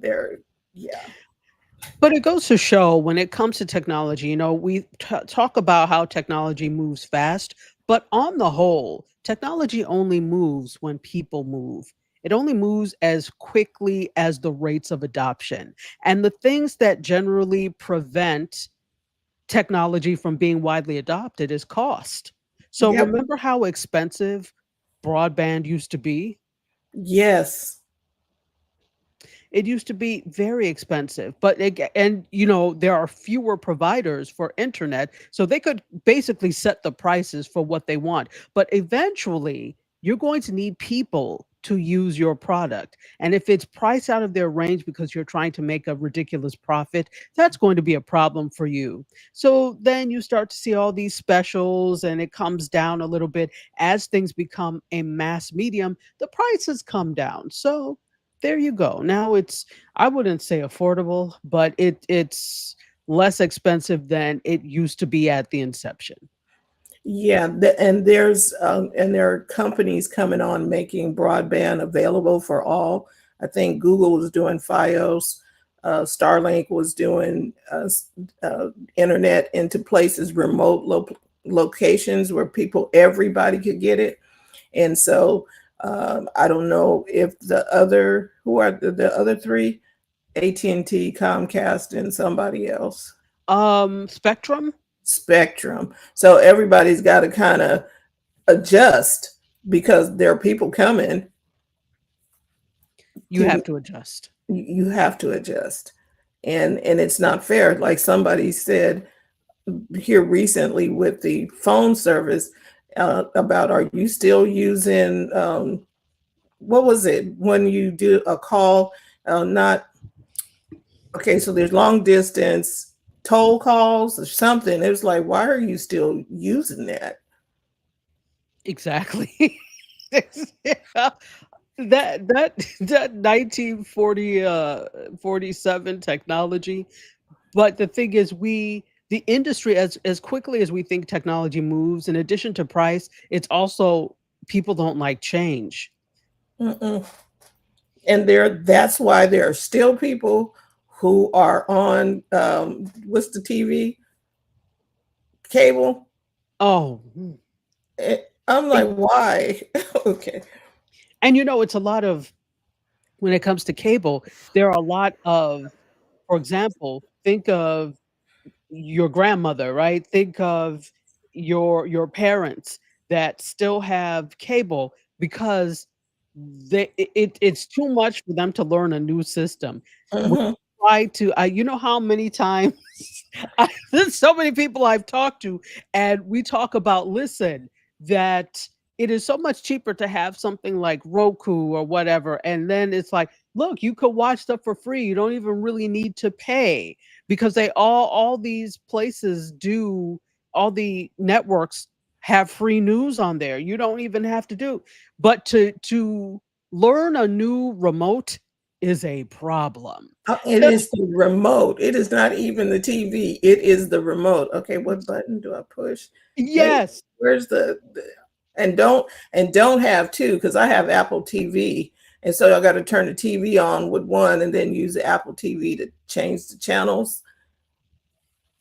yeah. But it goes to show when it comes to technology, we talk about how technology moves fast, but on the whole, technology only moves when people move. It only moves as quickly as the rates of adoption. And the things that generally prevent technology from being widely adopted is cost. So Yep. remember how expensive broadband used to be? Yes. It used to be very expensive, but there are fewer providers for internet, so they could basically set the prices for what they want. But eventually, you're going to need people to use your product. And if it's priced out of their range because you're trying to make a ridiculous profit, that's going to be a problem for you. So then you start to see all these specials and it comes down a little bit as things become a mass medium, the prices come down. So there you go. Now I wouldn't say affordable, but it's less expensive than it used to be at the inception. Yeah, and there are companies coming on making broadband available for all. I think Google was doing FiOS, Starlink was doing internet into places, remote locations where everybody could get it. And so I don't know if who are the other three, AT&T, Comcast, and somebody else. Spectrum. So everybody's got to kind of adjust because there are people coming. You have to adjust. You have to adjust. And it's not fair. Like somebody said here recently with the phone service about, are you still using, what was it? When you do a call, so there's long distance toll calls or something. It was like, why are you still using that? Exactly. that 1947 technology. But the thing is, the industry, as quickly as we think technology moves, in addition to price, it's also people don't like change. Mm-mm. And that's why there are still people who are on what's the TV? Cable. Oh. I'm like, why? Okay. And it's a lot of, when it comes to cable, there are a lot of, for example, think of your grandmother, right? Think of your parents that still have cable because it's too much for them to learn a new system. Mm-hmm. Try to, you know how many times there's so many people I've talked to, and we talk about, listen, that it is so much cheaper to have something like Roku or whatever. And then it's like, look, you could watch stuff for free. You don't even really need to pay because all these places all the networks have free news on there. You don't even have to do. But to learn a new remote is a problem. It is the remote. It is not even the TV. It is the remote. Okay, what button do I push? Yes. Where's and don't have two, because I have Apple TV. And so I got to turn the TV on with one and then use the Apple TV to change the channels.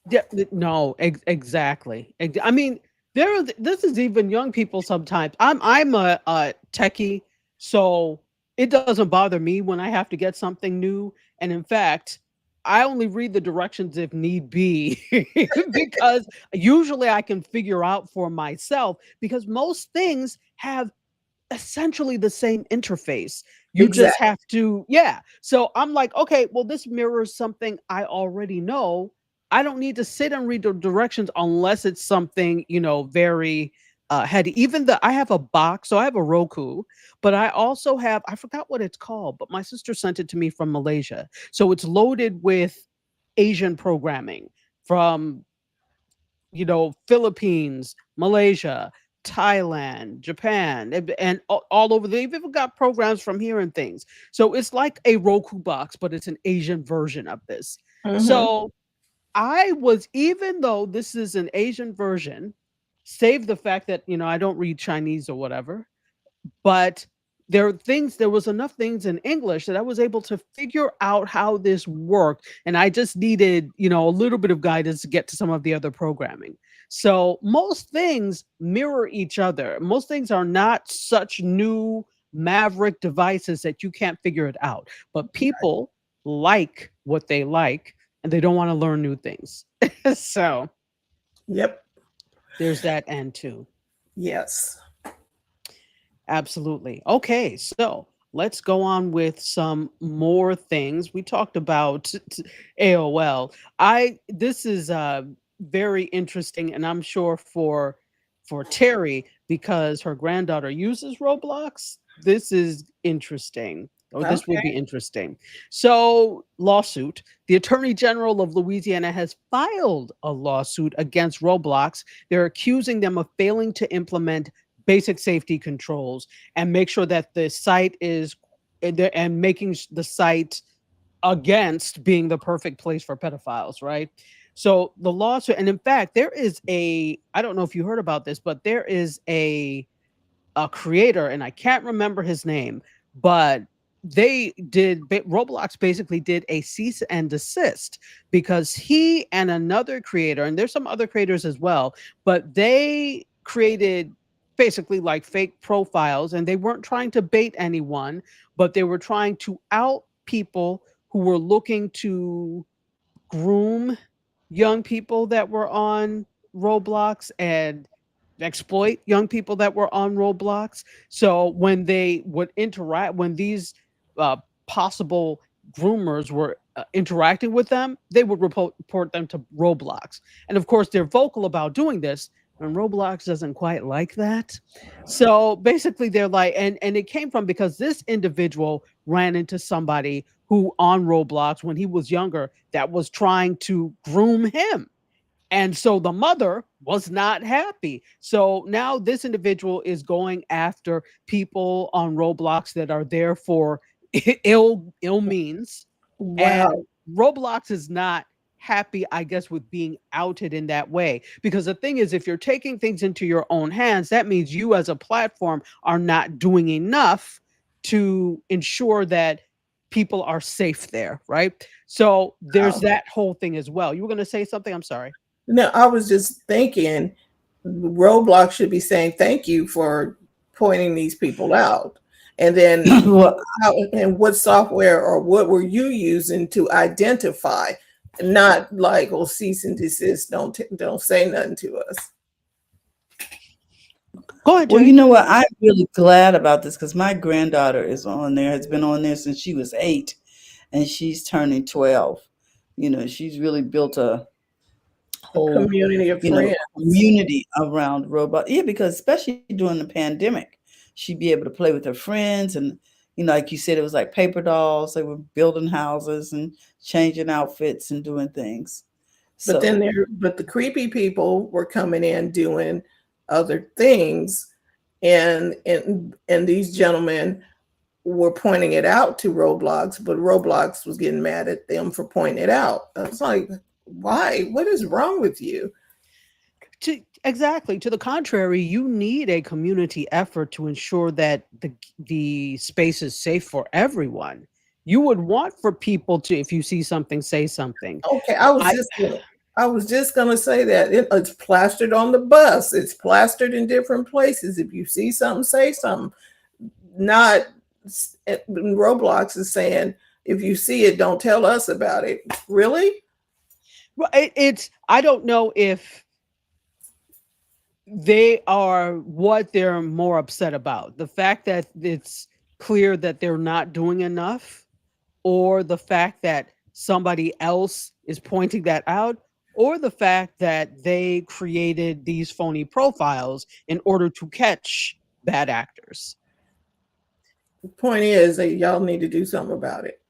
Yeah, no, exactly. I mean, this is even young people sometimes. I'm a techie, so it doesn't bother me when I have to get something new. And in fact, I only read the directions if need be, because usually I can figure out for myself, because most things have essentially the same interface. You just have to, yeah. So I'm like, okay, well, this mirrors something I already know. I don't need to sit and read the directions unless it's something, very heady. I have a box, so I have a Roku, but I also have, I forgot what it's called, but my sister sent it to me from Malaysia. So it's loaded with Asian programming from, Philippines, Malaysia, Thailand, Japan, and all over. They've even got programs from here and things. So it's like a Roku box, but it's an Asian version of this. Mhm. So even though this is an Asian version, save the fact that, I don't read Chinese or whatever, but there was enough things in English that I was able to figure out how this worked. And I just needed, a little bit of guidance to get to some of the other programming. So most things mirror each other. Most things are not such new maverick devices that you can't figure it out. But people like what they like, and they don't want to learn new things. So Yep. there's that end too. Yes. Absolutely. Okay, so let's go on with some more things. We talked about AOL. This is very interesting, and I'm sure for Terry, because her granddaughter uses Roblox. This is interesting. This will be interesting. So, lawsuit. The Attorney General of Louisiana has filed a lawsuit against Roblox. They're accusing them of failing to implement basic safety controls and make sure that the site is, and making the site against being the perfect place for pedophiles, right? So the lawsuit, and in fact, there is I don't know if you heard about this, but there is a creator, and I can't remember his name, but Roblox basically did a cease and desist because he and another creator, and there's some other creators as well, but they created basically like fake profiles, and they weren't trying to bait anyone, but they were trying to out people who were looking to groom young people that were on Roblox and exploit young people that were on Roblox. So when they would interact, when these possible groomers were interacting with them, they would report them to Roblox. And of course, they're vocal about doing this, and Roblox doesn't quite like that. So basically, they're like, and it came from because this individual ran into somebody who on Roblox when he was younger that was trying to groom him. And so the mother was not happy. So now this individual is going after people on Roblox that are there for ill means. Wow. And Roblox is not happy, I guess, with being outed in that way. Because the thing is, if you're taking things into your own hands, that means you as a platform are not doing enough to ensure that people are safe there, right? So there's that whole thing as well. You were going to say something? I'm sorry. No, I was just thinking Roblox should be saying thank you for pointing these people out. And then and what software or what were you using to identify? Not like, oh, cease and desist, don't say nothing to us. Go ahead, Well, Jay. you know what? I'm really glad about this because my granddaughter is on there, has been on there since she was 8, and she's turning 12. She's really built a whole Community of friends. community around Roblox. Yeah, because especially during the pandemic, she'd be able to play with her friends, and like you said, it was like paper dolls. They were building houses and changing outfits and doing things. But but the creepy people were coming in doing other things, and these gentlemen were pointing it out to Roblox, but Roblox was getting mad at them for pointing it out. I was like, why? What is wrong with you? Exactly. To the contrary, you need a community effort to ensure that the space is safe for everyone. You would want for people to, if you see something, say something. Okay, I was just gonna say that it's plastered on the bus. It's plastered in different places. If you see something, say something. Not Roblox is saying, if you see it, don't tell us about it. Really? Well, I don't know if they are what they're more upset about. The fact that it's clear that they're not doing enough, or the fact that somebody else is pointing that out, or the fact that they created these phony profiles in order to catch bad actors. The point is that y'all need to do something about it.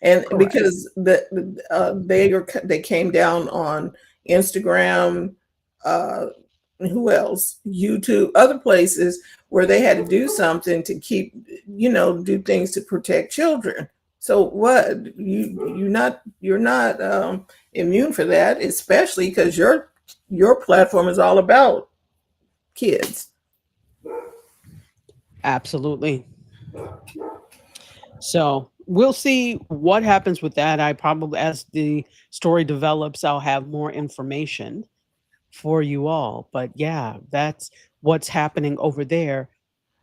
And Correct. because they came down on Instagram, who else? YouTube, other places where they had to do something to keep, do things to protect children. So what you're not immune for that, especially because your platform is all about kids. Absolutely. So we'll see what happens with that. I probably, as the story develops, I'll have more information for you all. But yeah, that's what's happening over there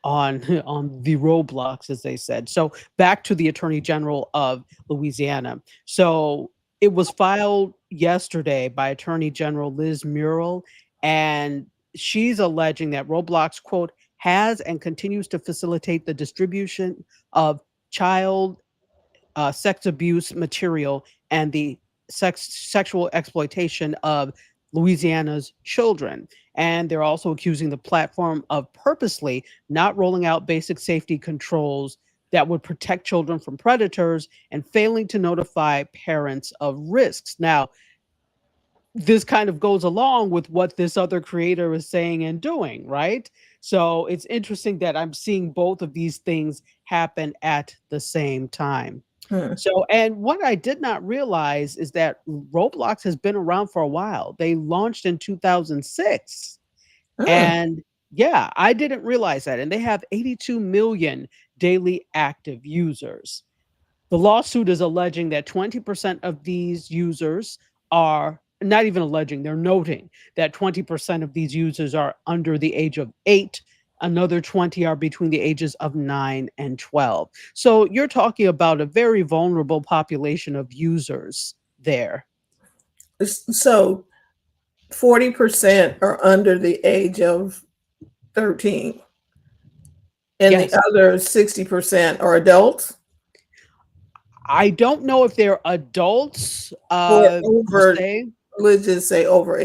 on on the Roblox, as they said. So back to the Attorney General of Louisiana. So it was filed yesterday by Attorney General Liz Muriel, and she's alleging that Roblox, quote, has and continues to facilitate the distribution of child sex abuse material and the sexual exploitation of Louisiana's children. And they're also accusing the platform of purposely not rolling out basic safety controls that would protect children from predators and failing to notify parents of risks. Now, this kind of goes along with what this other creator is saying and doing, right? So it's interesting that I'm seeing both of these things happen at the same time. So, and what I did not realize is that Roblox has been around for a while. They launched in 2006. And yeah, I didn't realize that. And they have 82 million daily active users. The lawsuit is alleging that 20% of these users are not even alleging, they're noting that 20% of these users are under the age of 8. Another 20 are between the ages of 9 and 12. So you're talking about a very vulnerable population of users there. So 40% are under the age of 13. And Yes. the other 60% are adults? I don't know if they're adults. Or over, say. let's just say over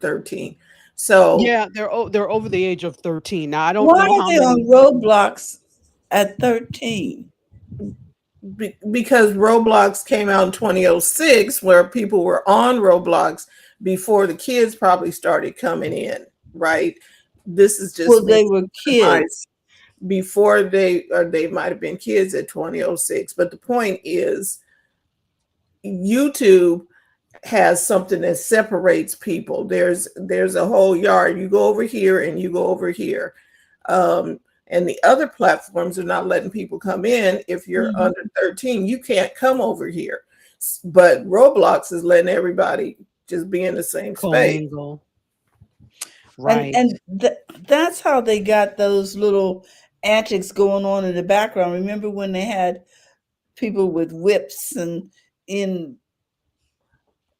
13. So Yeah, they're over the age of 13. Now I don't Why know are how they many. on Roblox at 13? because Roblox came out in 2006, where people were on Roblox before the kids probably started coming in, right? This is just Well, they were kids. before they might have been kids at 2006. But the point is, YouTube has something that separates people. There's a whole yard. You go over here and you go over here. And the other platforms are not letting people come in. If you're under 13, you can't come over here. But Roblox is letting everybody just be in the same space. Right. And that's how they got those little antics going on in the background. Remember when they had people with whips and in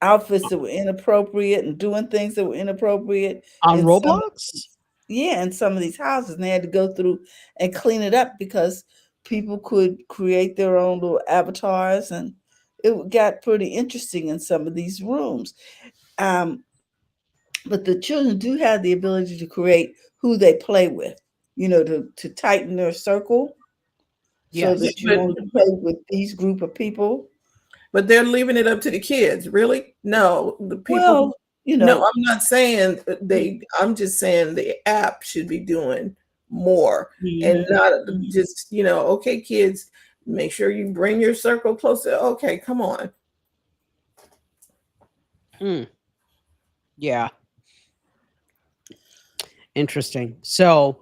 outfits that were inappropriate and doing things that were inappropriate on in Roblox? In some of these houses, and they had to go through and clean it up because people could create their own little avatars, and it got pretty interesting in some of these rooms. But the children do have the ability to create who they play with, to tighten their circle so that you want to play with these group of people. But they're leaving it up to the kids. Really? No, the people. Well, no, I'm not saying I'm just saying the app should be doing more and not just, okay, kids, make sure you bring your circle closer. Okay, come on. Yeah. Interesting. So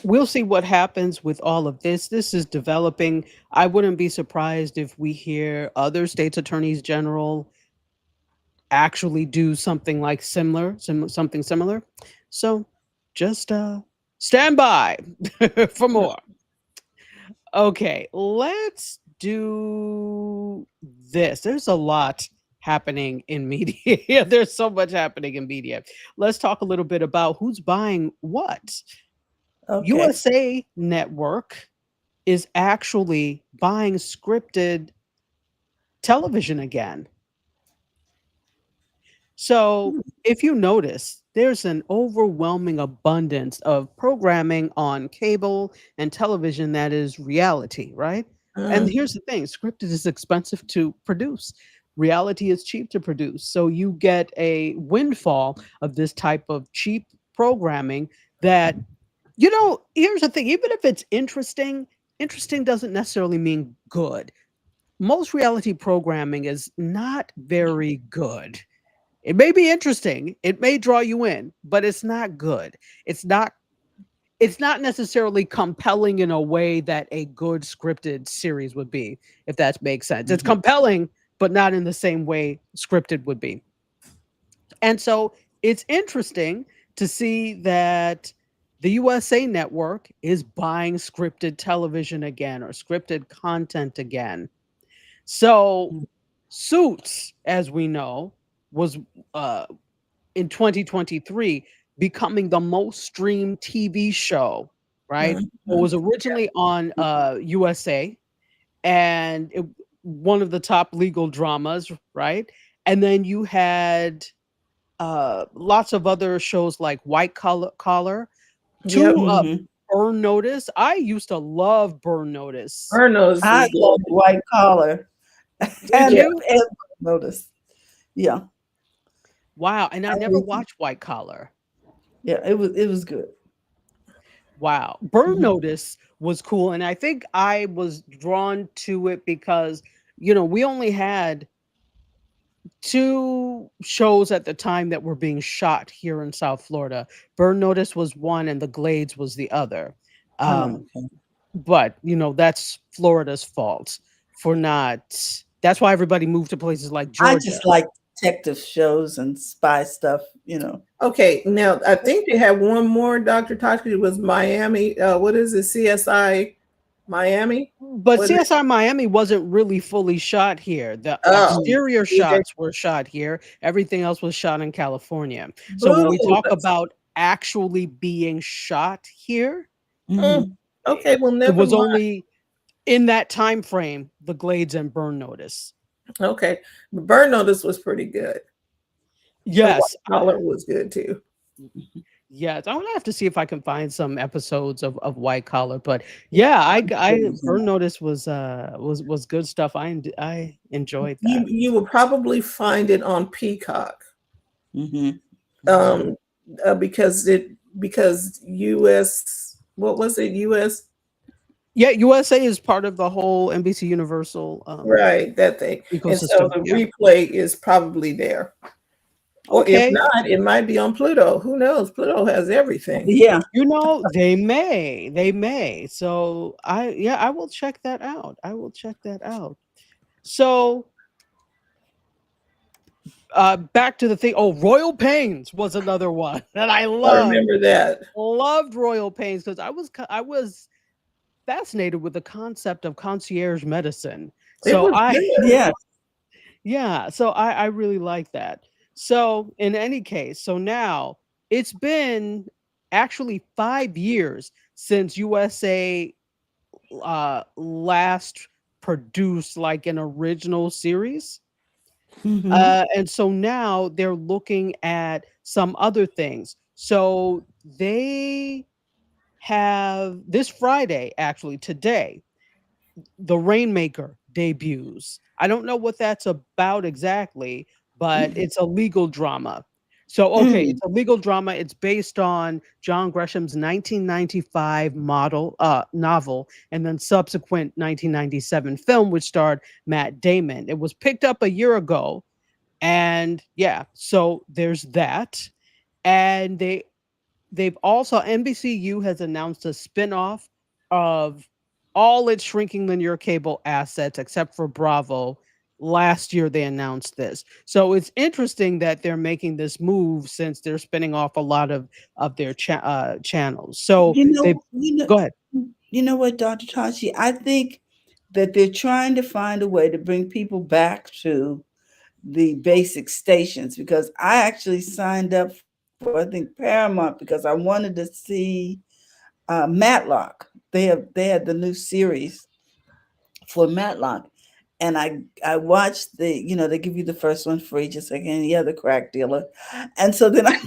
we'll see what happens with all of this. This is developing. I wouldn't be surprised if we hear other states' attorneys general actually do something like something similar. So just stand by for more. Okay, let's do this. There's a lot happening in media. There's so much happening in media. Let's talk a little bit about who's buying what. Okay. USA Network is actually buying scripted television again. So if you notice, there's an overwhelming abundance of programming on cable and television that is reality, right? And Mm. here's the thing, scripted is expensive to produce. Reality is cheap to produce. So you get a windfall of this type of cheap programming that, here's the thing, even if it's interesting, interesting doesn't necessarily mean good. Most reality programming is not very good. It may be interesting, it may draw you in, but it's not good. It's not it's not necessarily compelling in a way that a good scripted series would be, if that makes sense. It's Mhm. compelling, but not in the same way scripted would be. And so it's interesting to see that the USA Network is buying scripted television again or scripted content again. So Suits, as we know, was uh, in 2023 becoming the most streamed TV show, right? It Mhm. was originally on USA and one of the top legal dramas, right? And then you had lots of other shows like White Collar, Yep. to Mhm. Burn Notice. I used to love Burn Notice. Ernest I is love good. White Collar Did Yeah. you? and Notice. Yeah, Wow, and I I never did. watched White Collar. Yeah, it was good. Wow. Burn Mhm. Notice was cool, and I think I was drawn to it because, we only had 2 shows at the time that were being shot here in South Florida. Burn Notice was one and The Glades was the other. Oh, Um, okay. but, that's Florida's fault for not that's why everybody moved to places like I Georgia. just like detective shows and spy stuff. Okay, now I think they have one more, Dr. Toshki. It was Miami. What is it? CSI Miami? But What is it? CSI Miami wasn't really fully shot here. The Oh, exterior see, they shots were shot here. Everything else was shot in California. So when we boo. talk about actually being shot here, Mm. Mhm. Okay, well, it never was mind. only in that time frame, The Glades and Burn Notice. Okay, Burn Notice was pretty good. And Yes, White Collar was good too. yes. I'm gonna have to see if I can find some episodes of White Collar. But yeah, I Burn Notice was good stuff. I enjoyed You that. you will probably find it on Peacock. Mhm. Um, because US, what was it? US, Yeah, USA is part of the whole NBC Universal right, that thing. And so ecosystem. the Yeah. replay is probably there. Or if Okay. not, it might be on Pluto. Who knows? Pluto has everything. Yeah. They may. So I will check that out. I will check that out. So back to the thing. Oh, Royal Pains was another one that I I remember that. loved Royal Pains because I was fascinated with the concept of concierge medicine. It So was I good. Yes. Yeah, so I really like that. So in any case, so now it's been actually 5 years since USA last produced like an original series. Mhm. And so now they're looking at some other things. So they have this Friday, actually today, The Rainmaker debuts. I don't know what that's about exactly, but it's a legal drama. So, okay, Mm. it's a legal drama. It's based on John Gresham's 1995 novel and then subsequent 1997 film, which starred Matt Damon. It was picked up a year ago. And yeah, so there's that. And they've also NBCU has announced a spinoff of all its shrinking linear cable assets except for Bravo. Last year they announced this. So it's interesting that they're making this move since they're spinning off a lot of their channels. So You they know, you know, go ahead. you know what, Dr. Tashi? I think that they're trying to find a way to bring people back to the basic stations because I actually signed up for I think Paramount because I wanted to see Matlock. They had the new series for Matlock, and I watched the, they give you the first one free, just like any other crack dealer. And so then but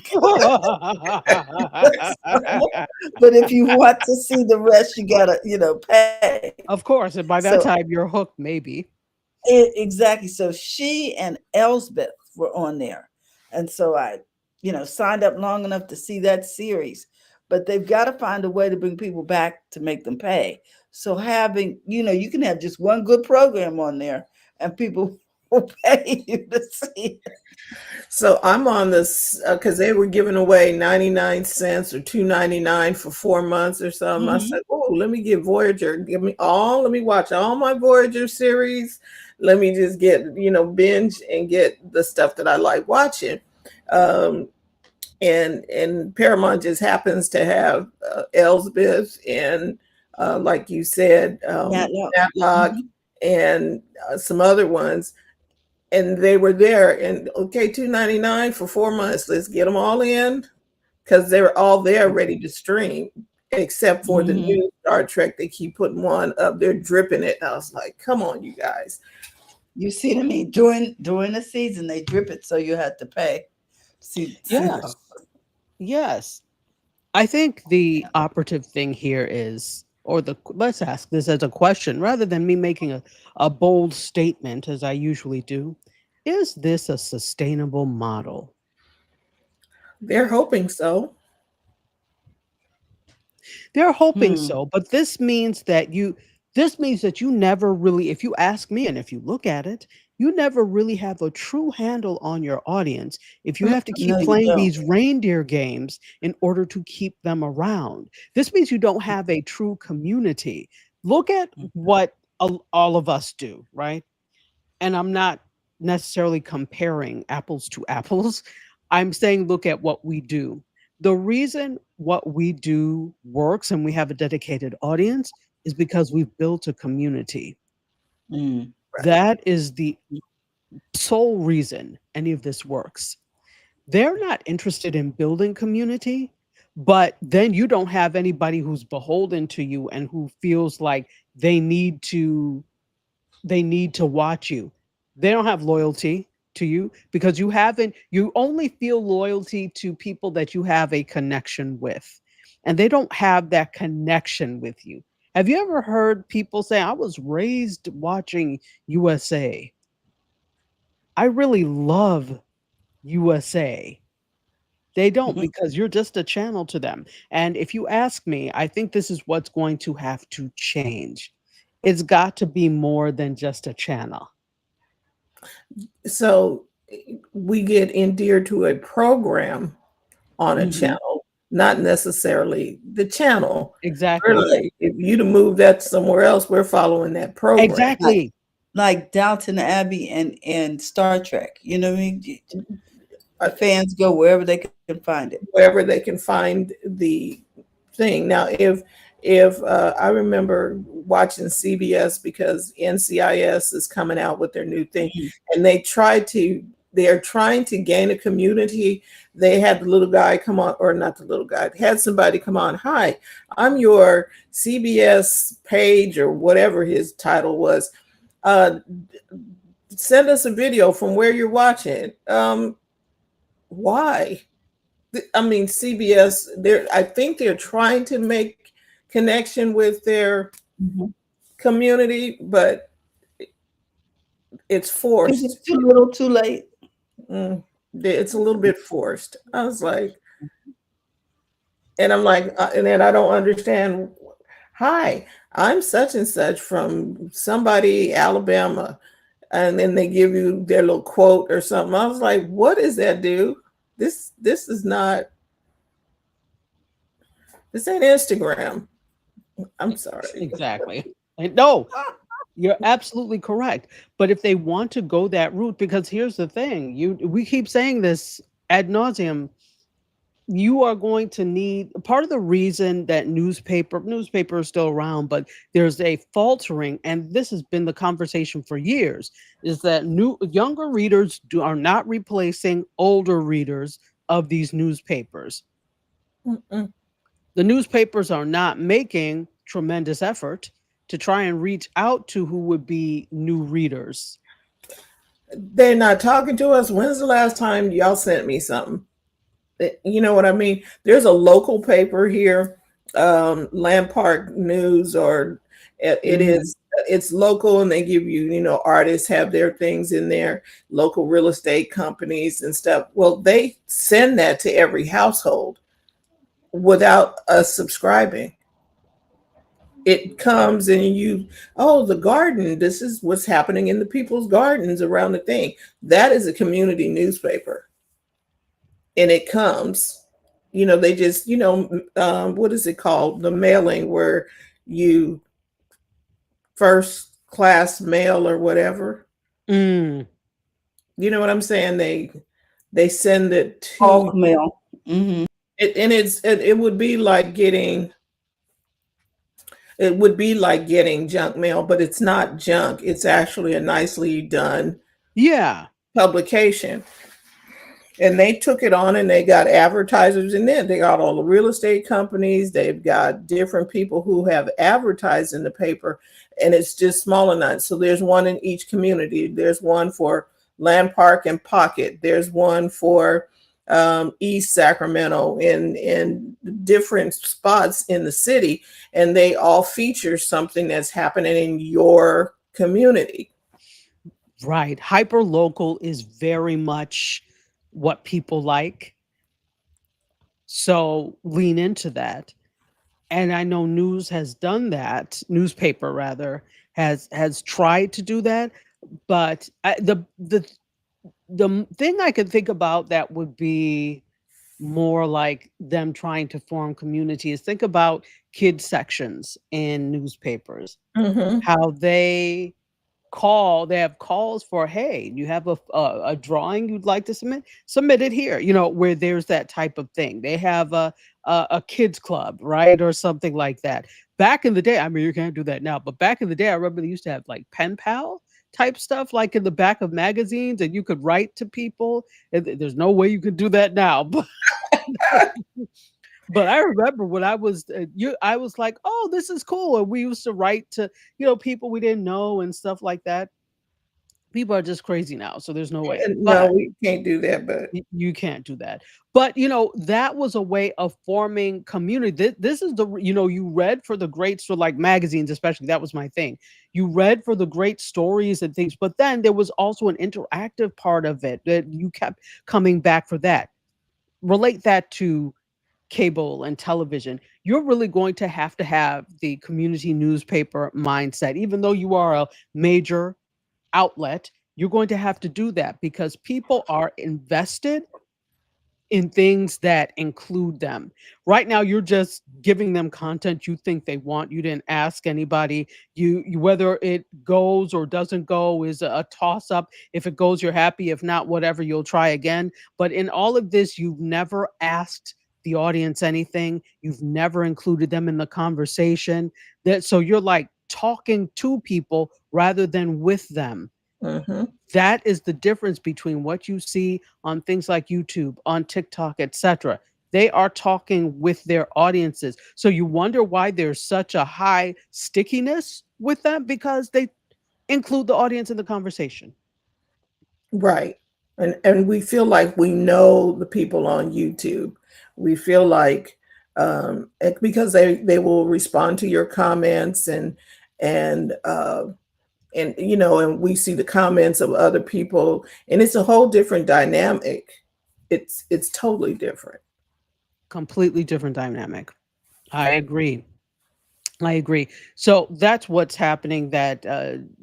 if you want to see the rest, you gotta, pay. Of course, and by that So time you're hooked, maybe. exactly. So she and Elsbeth were on there. And so I, signed up long enough to see that series. But they've got to find a way to bring people back to make them pay. So having, you can have just one good program on there and people will pay you to see it. So I'm on this because they were giving away 99 cents or $2.99 for 4 months or something. I said, oh, let me get Voyager. Let me watch all my Voyager series. Let me just get, binge and get the stuff that I like watching. And Paramount just happens to have Elsbeth and like you said, Matlock and some other ones. And they were there, and okay, $2.99 for 4 months. Let's get them all in, because they're all there ready to stream, except for the new Star Trek. They keep putting one up. They're dripping it. I was like, come on, you guys. You see what I mean? During the season, they drip it, so you have to pay. Yes. I think the operative thing here is, let's ask this as a question rather than me making a bold statement as I usually do. Is this a sustainable model? They're hoping so. They're hoping so, but this means that you never really, if you ask me, and if you look at it, you never really have a true handle on your audience if you have to keep playing these reindeer games in order to keep them around. This means you don't have a true community. Look at what all of us do, right? And I'm not necessarily comparing apples to apples. I'm saying look at what we do. The reason what we do works and we have a dedicated audience is because we've built a community. That is the sole reason any of this works. They're not interested in building community, but then you don't have anybody who's beholden to you and who feels like they need to watch you. They don't have loyalty to you because you only feel loyalty to people that you have a connection with, and they don't have that connection with you. Have you ever heard people say, I was raised watching USA? I really love USA. They don't, because you're just a channel to them. And if you ask me, I think this is what's going to have to change. It's got to be more than just a channel. So we get endeared to a program on a channel, not necessarily the channel. Exactly. Like, if you to move that somewhere else, we're following that program. Exactly. Like Downton Abbey and Star Trek. You know what I mean? Our fans go wherever they can find it. Wherever they can find the thing. Now, if I remember watching CBS because NCIS is coming out with their new thing, and they are trying to gain a community. They had the little guy come on, or not the little guy, had somebody come on. Hi, I'm your CBS page, or whatever his title was. Send us a video from where you're watching. Why? I mean, CBS, I think they're trying to make connection with their community, but it's forced. It's too little, too late. It's a little bit forced. I was like, and I'm like, and then I don't understand. Hi, I'm such and such from somebody, Alabama. And then they give you their little quote or something. I was like, what does that do? This is not, this ain't Instagram. I'm sorry. Exactly. No, you're absolutely correct. But if they want to go that route, because here's the thing, we keep saying this ad nauseum, you are going to need, part of the reason that newspaper is still around, but there's a faltering, and this has been the conversation for years, is that younger readers are not replacing older readers of these newspapers. The newspapers are not making tremendous effort to try and reach out to who would be new readers? They're not talking to us. When's the last time y'all sent me something? You know what I mean? There's a local paper here, Land Park News, or it is, it's local, and they give you, you know, artists have their things in there, local real estate companies and stuff. Well, they send that to every household without us subscribing. It comes and you, oh, the garden, this is what's happening in the people's gardens around the thing. That is a community newspaper. And it comes, you know, they just, you know, what is it called? The mailing, where you first class mail or whatever. Mm. You know what I'm saying? They send it to Bulk mail. Mm-hmm. it would be like getting, it would be like getting junk mail, but it's not junk. It's actually a nicely done Yeah. publication. And they took it on, and they got advertisers in there. They got all the real estate companies. They've got different people who have advertised in the paper, and it's just small enough. So there's one in each community. There's one for Land Park and Pocket. There's one for East Sacramento, in different spots in the city, and they all feature something that's happening in your community. Right. Hyper local is very much what people like. So lean into that. And I know news has done that, newspaper rather, has tried to do that. But the thing I could think about that would be more like them trying to form community is, think about kid sections in newspapers, Mhm. how they have calls for, hey, you have a drawing you'd like to submit it here, you know, where there's that type of thing. They have a kids club, right, or something like that. Back in the day, I mean, you can't do that now, but back in the day, I remember they used to have like pen pal type stuff, like in the back of magazines, and you could write to people. And there's no way you could do that now, but but I remember when I was I was like, oh, this is cool. And we used to write to, you know, people we didn't know and stuff like that. People are just crazy now, so there's no way. And But no, we can't do that, but you can't do that. But you know, that was a way of forming community. This is the, you know, you read for the great, so like magazines, especially, that was my thing. You read for the great stories and things, but then there was also an interactive part of it that you kept coming back for that. Relate that to cable and television. You're really going to have the community newspaper mindset. Even though you are a major outlet, you're going to have to do that, because people are invested in things that include them. Right now, you're just giving them content you think they want. You didn't ask anybody. You whether it goes or doesn't go is a toss up. If it goes, you're happy. If not, whatever, you'll try again. But in all of this, you've never asked the audience anything. You've never included them in the conversation. So you're like talking to people rather than with them. mhm. That is the difference between what you see on things like YouTube, on TikTok, etc. They are talking with their audiences. So you wonder why there's such a high stickiness with them, because they include the audience in the conversation. Right. And we feel like we know the people on YouTube. We feel like because they will respond to your comments, and you know, and we see the comments of other people, and it's a whole different dynamic. It's totally different. Completely different dynamic. I agree. I agree. So that's what's happening, that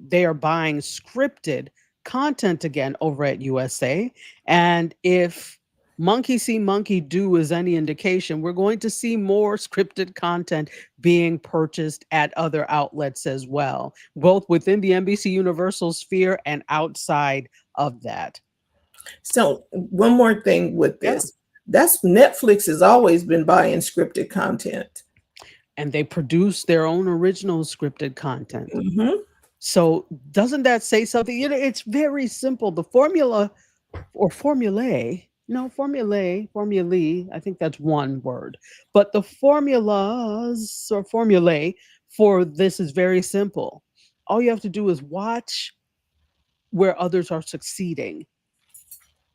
they are buying scripted content again over at USA. And if monkey see, monkey do is any indication, we're going to see more scripted content being purchased at other outlets as well, both within the NBC Universal sphere and outside of that. So one more thing with Yeah. this. That's Netflix has always been buying scripted content. And they produce their own original scripted content. Mhm. So doesn't that say something? You know, it's very simple. The formula or formulae, no, formulae, I think that's one word. But the formulas or formulae for this is very simple. All you have to do is watch where others are succeeding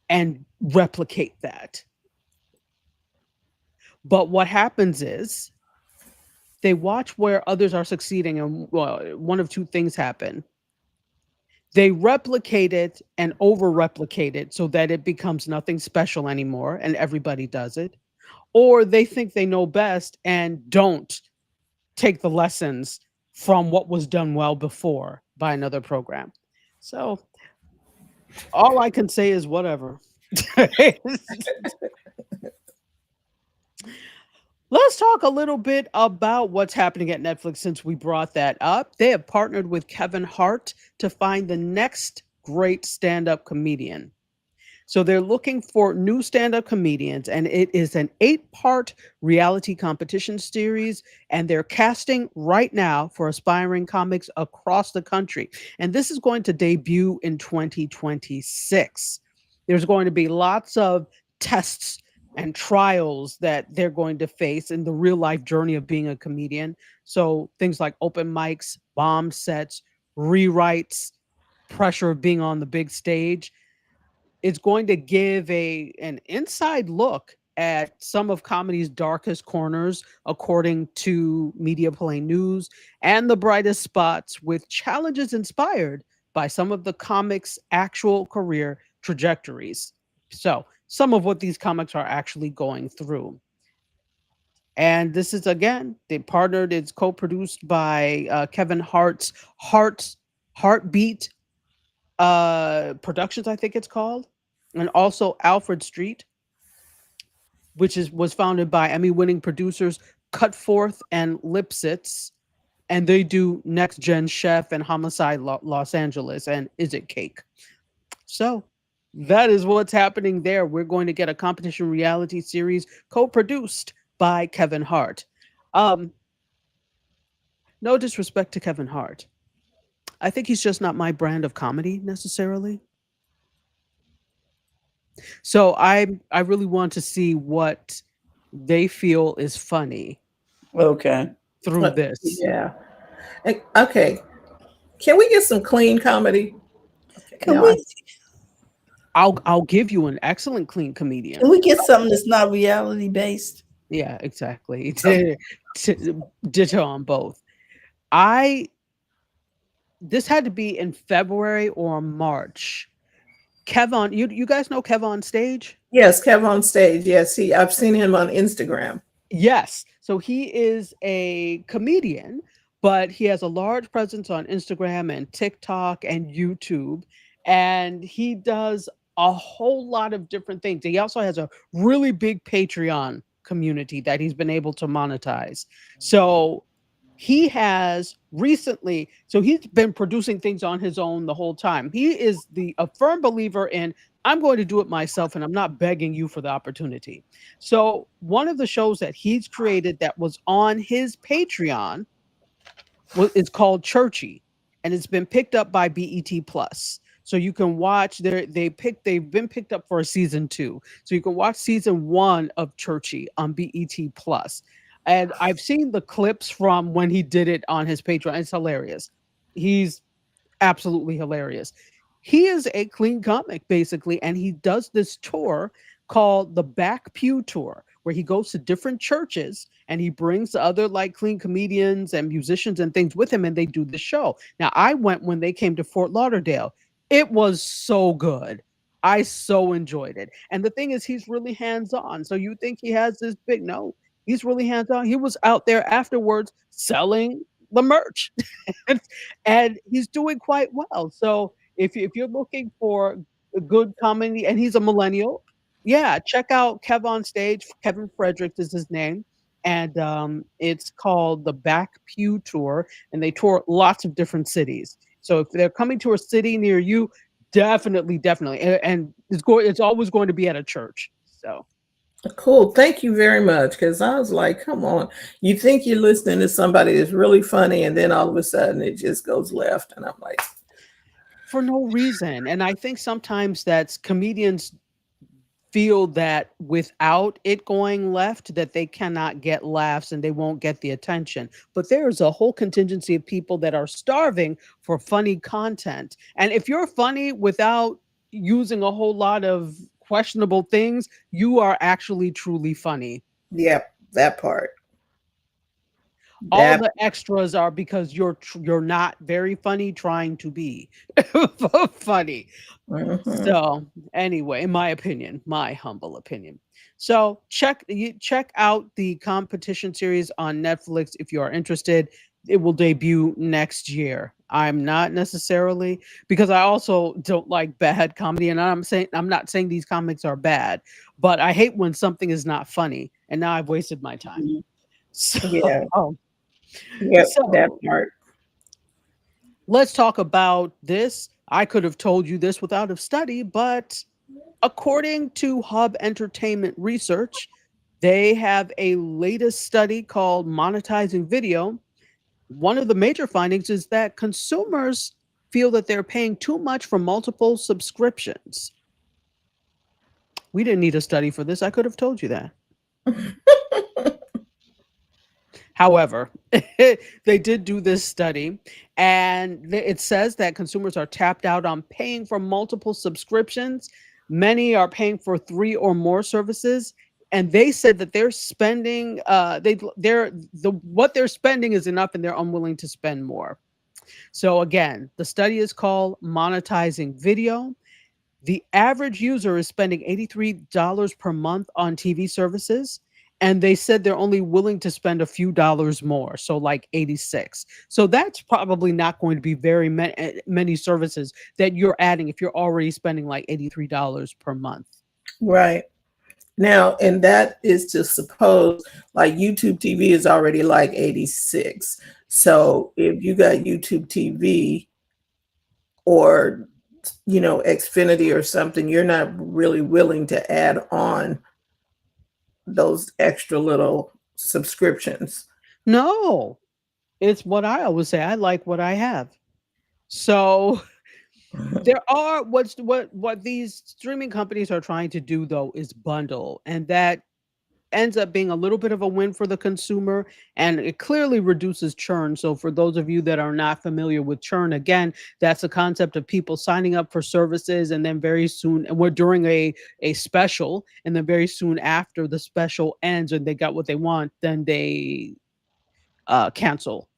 and replicate that. But what happens is they watch where others are succeeding, and well, one of two things happen. They replicate it and over replicate it so that it becomes nothing special anymore and everybody does it. Or they think they know best and don't take the lessons from what was done well before by another program. So all I can say is whatever. Let's talk a little bit about what's happening at Netflix since we brought that up. They have partnered with Kevin Hart to find the next great stand-up comedian. So they're looking for new stand-up comedians, and it is an 8-part reality competition series, and they're casting right now for aspiring comics across the country. And this is going to debut in 2026. There's going to be lots of tests and trials that they're going to face in the real life journey of being a comedian. So things like open mics, bomb sets, rewrites, pressure of being on the big stage. It's going to give an inside look at some of comedy's darkest corners, according to Media Play News, and the brightest spots, with challenges inspired by some of the comics' actual career trajectories. So some of what these comics are actually going through. And this is, again, they partnered, it's co-produced by Kevin Hart's Heartbeat Productions, I think it's called, and also Alfred Street, which was founded by Emmy-winning producers Cutforth and Lipsitz, and they do Next Gen Chef and Homicide Los Angeles and Is It Cake? So that is what's happening there. We're going to get a competition reality series co-produced by Kevin Hart. No disrespect to Kevin Hart. I think he's just not my brand of comedy necessarily. So I really want to see what they feel is funny. Okay. Through this. Yeah. Okay. Can we get some clean comedy? I'll give you an excellent clean comedian. Can we get something that's not reality based? Yeah, exactly. Ditto on both. This had to be in February or March. Kev, you guys know Kev on Stage? Yes, Kev on Stage. Yes, I've seen him on Instagram. Yes. So he is a comedian, but he has a large presence on Instagram and TikTok and YouTube. And he does a whole lot of different things. He also has a really big Patreon community that he's been able to monetize. So he has recently, so he's been producing things on his own the whole time. He is a firm believer in, I'm going to do it myself and I'm not begging you for the opportunity. So one of the shows that he's created that was on his Patreon is called Churchy, and it's been picked up by BET Plus. So you can watch they've been picked up for a season 2. So you can watch season 1 of Churchy on BET Plus. And I've seen the clips from when he did it on his Patreon. It's hilarious. He's absolutely hilarious. He is a clean comic, basically, and he does this tour called the Back Pew Tour, where he goes to different churches and he brings other like clean comedians and musicians and things with him, and they do the show. Now, I went when they came to Fort Lauderdale. It was so good. I so enjoyed it. And the thing is, he's really hands-on. So you think he has this big, no, he's really hands-on. He was out there afterwards selling the merch and he's doing quite well. So if you're looking for a good comedy, and he's a millennial, yeah, check out Kev on Stage. Kevin Fredericks is his name. And it's called the Back Pew Tour, and they tour lots of different cities. So if they're coming to a city near you, definitely. And it's always going to be at a church. So cool. Thank you very much. Because I was like, come on. You think you're listening to somebody that's really funny, and then all of a sudden it just goes left. And I'm like, for no reason. And I think sometimes that's comedians feel that without it going left, that they cannot get laughs and they won't get the attention. But there's a whole contingency of people that are starving for funny content. And if you're funny without using a whole lot of questionable things, you are actually truly funny. Yep, that part. All That the extras are because you're not very funny trying to be funny. mhm. So anyway, in my opinion, my humble opinion. So check out the competition series on Netflix if you are interested. It will debut next year. I'm not necessarily, because I also don't like bad comedy, and I'm not saying these comics are bad, but I hate when something is not funny, and now I've wasted my time. So, Yeah. Yep, that so part. let's talk about this. I could have told you this without a study, but according to Hub Entertainment Research, they have a latest study called Monetizing Video. One of the major findings is that consumers feel that they're paying too much for multiple subscriptions. We didn't need a study for this. I could have told you that. However, they did do this study, and it says that consumers are tapped out on paying for multiple subscriptions. Many are paying for 3 or more services, and they said that they're spending what they're spending is enough, and they're unwilling to spend more. So again, the study is called Monetizing Video. The average user is spending $83 per month on TV services, and they said they're only willing to spend a few dollars more, so like 86. So that's probably not going to be very many services that you're adding if you're already spending like $83 per month. Right. Now, and that is to suppose like YouTube TV is already like 86. So if you got YouTube TV or Xfinity or something, you're not really willing to add on those extra little subscriptions. No, it's what I always say. I like what I have. So there are what these streaming companies are trying to do though is bundle, and that ends up being a little bit of a win for the consumer, and it clearly reduces churn. So for those of you that are not familiar with churn, again, that's a concept of people signing up for services and then very soon, and we're during a special, and then very soon after the special ends and they got what they want, then they cancel.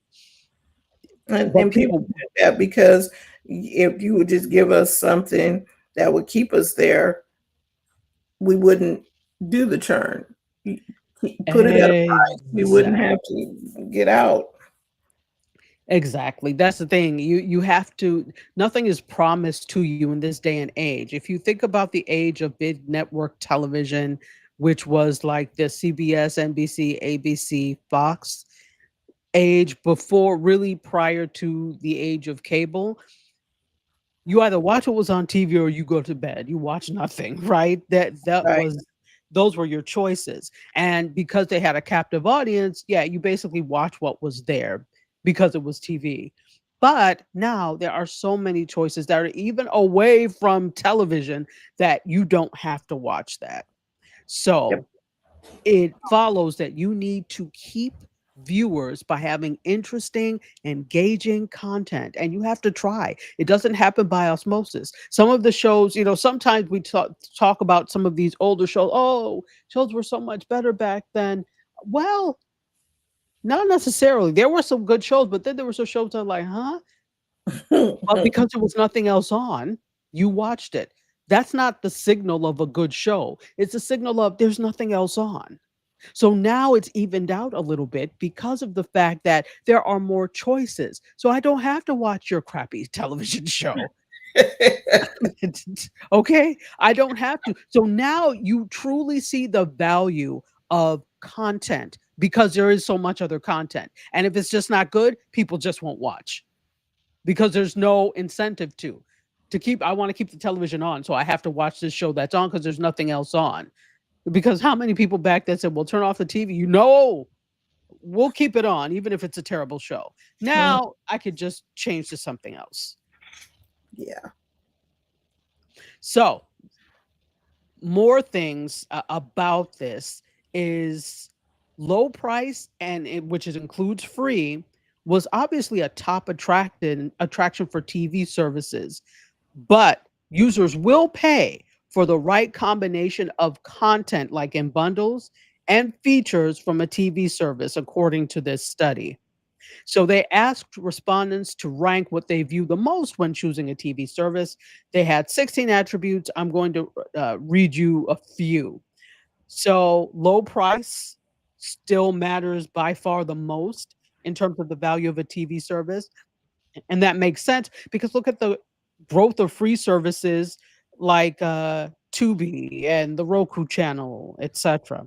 And But people do that because if you would just give us something that would keep us there, we wouldn't do the churn. Put it at a price, we wouldn't have to get out. Exactly. That's the thing. You have to, nothing is promised to you in this day and age. If you think about the age of big network television, which was like the CBS, NBC, ABC, Fox age before, really prior to the age of cable, you either watch what was on TV or you go to bed. You watch nothing, right? Right. Those were your choices. And because they had a captive audience, yeah, you basically watch what was there because it was TV. But now there are so many choices that are even away from television that you don't have to watch that. So it follows that you need to keep viewers by having interesting, engaging content, and you have to try. It doesn't happen by osmosis. Some of the shows, sometimes we talk about some of these older shows. Oh, shows were so much better back then. Well, not necessarily. There were some good shows, but then there were some shows that are like, huh? But because there was nothing else on, you watched it. That's not the signal of a good show. It's a signal of there's nothing else on. So now it's evened out a little bit because of the fact that there are more choices. So I don't have to watch your crappy television show. Okay? I don't have to. So now you truly see the value of content because there is so much other content. And if it's just not good, people just won't watch because there's no incentive to keep. I want to keep the television on, so I have to watch this show that's on because there's nothing else on. Because how many people back then said, well, turn off the TV? We'll keep it on, even if it's a terrible show. Now I could just change to something else. Yeah. So more things about this is low price which includes free was obviously a top attraction for TV services, but users will pay for the right combination of content, like in bundles and features from a TV service, according to this study. So they asked respondents to rank what they view the most when choosing a TV service. They had 16 attributes. I'm going to read you a few. So low price still matters by far the most in terms of the value of a TV service. And that makes sense because look at the growth of free services like Tubi and the Roku channel, etc.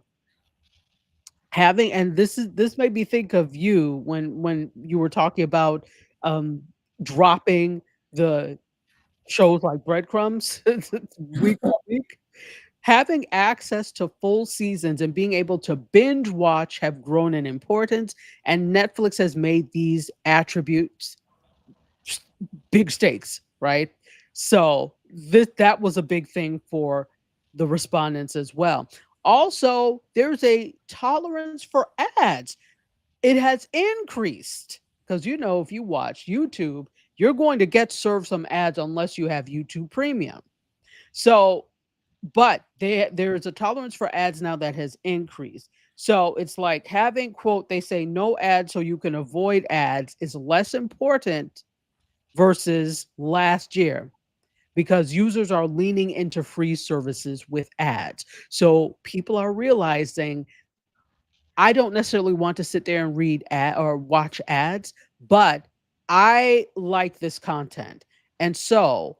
And this made me think of you when you were talking about dropping the shows like breadcrumbs week by week. Having access to full seasons and being able to binge watch have grown in importance, and Netflix has made these attributes big stakes, right? So that was a big thing for the respondents as well. Also, there's a tolerance for ads. It has increased because, if you watch YouTube, you're going to get served some ads unless you have YouTube Premium. So, but there's a tolerance for ads now that has increased. So it's like having, quote, they say no ads so you can avoid ads is less important versus last year, because users are leaning into free services with ads. So people are realizing I don't necessarily want to sit there and read or watch ads, but I like this content. And so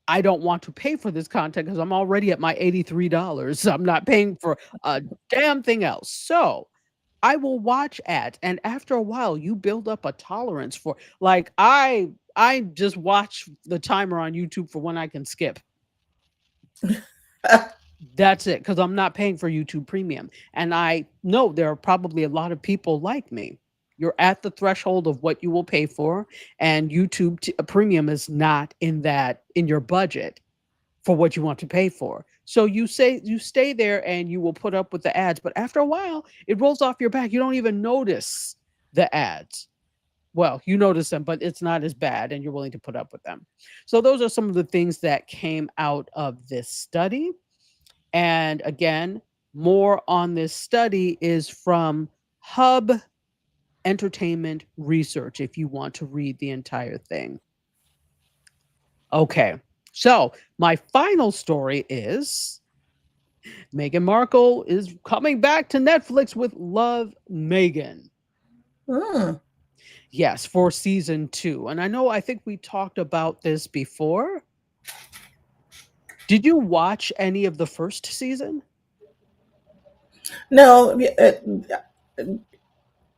I don't want to pay for this content because I'm already at my $83. I'm not paying for a damn thing else. So I will watch ads. And after a while, you build up a tolerance for, like, I just watch the timer on YouTube for when I can skip. That's it, because I'm not paying for YouTube Premium. And I know there are probably a lot of people like me. You're at the threshold of what you will pay for, and YouTube Premium is not in your budget for what you want to pay for. So you stay there and you will put up with the ads, but after a while, it rolls off your back. You don't even notice the ads. Well, you notice them, but it's not as bad, and you're willing to put up with them. So those are some of the things that came out of this study. And again, more on this study is from Hub Entertainment Research if you want to read the entire thing. Okay, so my final story is Meghan Markle is coming back to Netflix with Love, Meghan. Yes, for season 2. And I think we talked about this before. Did you watch any of the first season? No,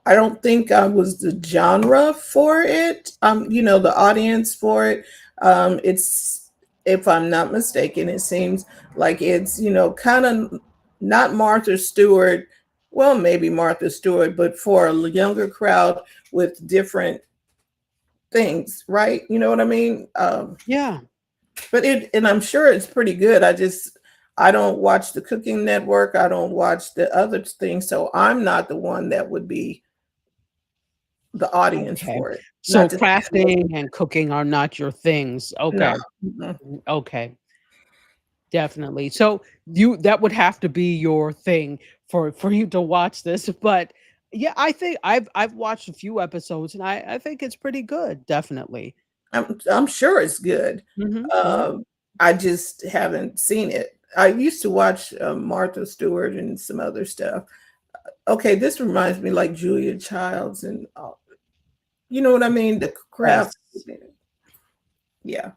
I don't think I was the genre for it. The audience for it. It's, if I'm not mistaken, it seems like it's, kind of not Martha Stewart. Well, maybe Martha Stewart, but for a younger crowd with different things, right? You know what I mean? Yeah. But and I'm sure it's pretty good. I don't watch the Cooking Network. I don't watch the other things. So I'm not the one that would be the audience for it. So crafting and cooking are not your things. Okay. No. Okay. Definitely. So that would have to be your thing for you to watch this. But yeah, I think I've watched a few episodes and I think it's pretty good. Definitely. I'm sure it's good. I just haven't seen it. I used to watch Martha Stewart and some other stuff. Okay, this reminds me like Julia Childs and you know what I mean? The craft. Yes. Yeah.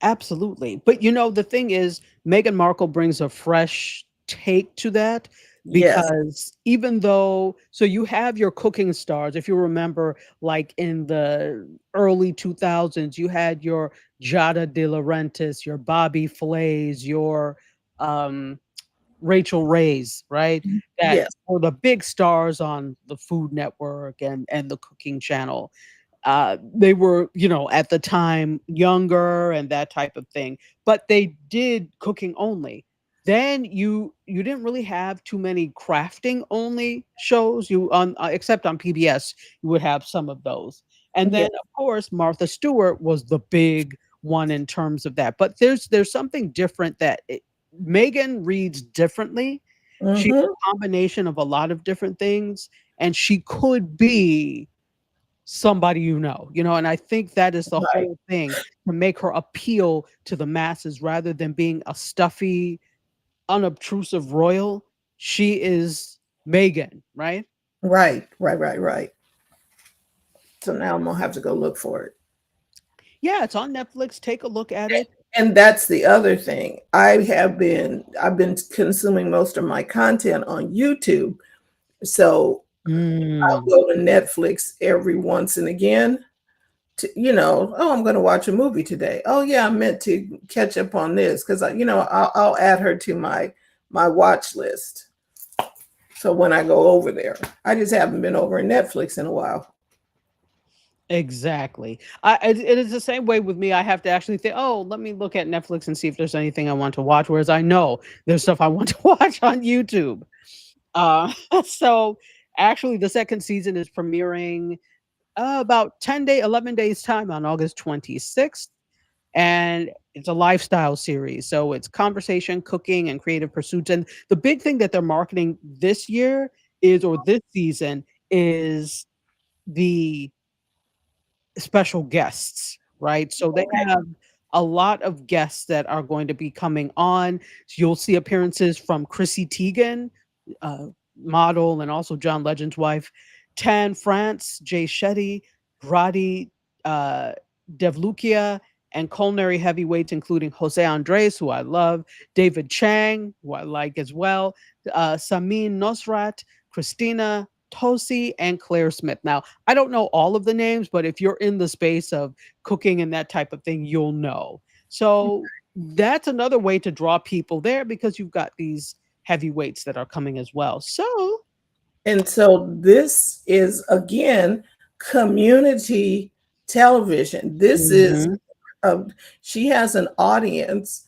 Absolutely. But the thing is, Meghan Markle brings a fresh take to that. Because even though, so you have your cooking stars, if you remember, like in the early 2000s, you had your Giada De Laurentiis, your Bobby Flays, your Rachel Ray's, right? That were the big stars on the Food Network and the Cooking Channel. They were, at the time younger and that type of thing, but they did cooking only. Then you didn't really have too many crafting only shows. You on except on PBS, you would have some of those. And Yeah. then of course Martha Stewart was the big one in terms of that. But there's something different that Megan reads differently. She's Mhm. a combination of a lot of different things, and she could be somebody and I think that is the Right. whole thing, to make her appeal to the masses rather than being a stuffy, unobtrusive royal. She is Megan, right? Right. Right. Right. Right. So now I'm gonna have to go look for it. Yeah, it's on Netflix. Take a look at it. And that's the other thing. I've been consuming most of my content on YouTube. So I'll Mm, go to Netflix every once and again to, oh, I'm going to watch a movie today. Oh yeah, I meant to catch up on this because I'll add her to my watch list. So when I go over there, I just haven't been over in Netflix in a while. exactly. It is the same way with me. I have to actually think, oh, let me look at Netflix and see if there's anything I want to watch. Whereas I know there's stuff I want to watch on YouTube. So actually, the second season is premiering about 11 days time on August 26th. And it's a lifestyle series. So it's conversation, cooking, and creative pursuits. And the big thing that they're marketing this year or this season is the special guests, right? So they Okay. have a lot of guests that are going to be coming on. So you'll see appearances from Chrissy Teigen, uh, model, and also John Legend's wife, Tan France, Jay Shetty, Radi uh, Devlukia, and culinary heavyweights including Jose Andres, who I love, David Chang, who I like as well, Samin Nosrat, Christina Tosi, and Claire Smith. Now, I don't know all of the names, but if you're in the space of cooking and that type of thing, you'll know. So that's another way to draw people there because you've got these heavyweights that are coming as well. So, And so this is again community television. This is mhm, she has an audience,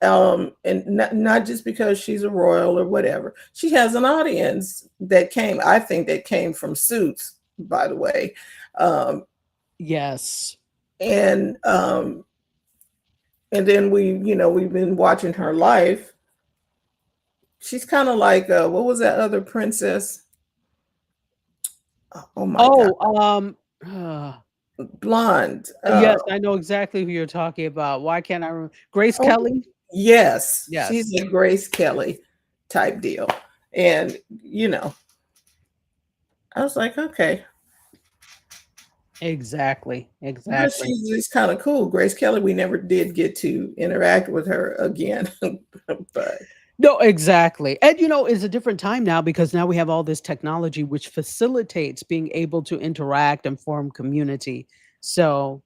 and not just because she's a royal or whatever. She has an audience I think that came from Suits, by the way. Um, yes. and and then we've been watching her life. She's kind of like what was that other princess? Oh my God, Oh, uh, blonde. yes, I know exactly who you're talking about. Why can't I remember? Grace Oh, Kelly? yes, she's Yes, a Grace Kelly type deal. And I was like, okay, exactly. but Exactly. she's just kind of cool. Grace Kelly, we never did get to interact with her again. But No, exactly. And it's a different time now because now we have all this technology which facilitates being able to interact and form community. So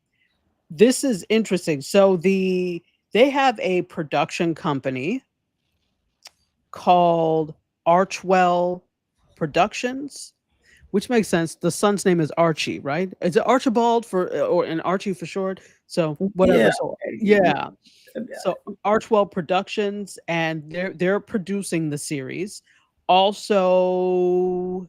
this is interesting. So they have a production company called Archwell Productions, which makes sense. The son's name is Archie, right? Is it Archibald or an Archie for short? So yeah, whatever. So yeah. So Archwell Productions, and they're producing the series. Also,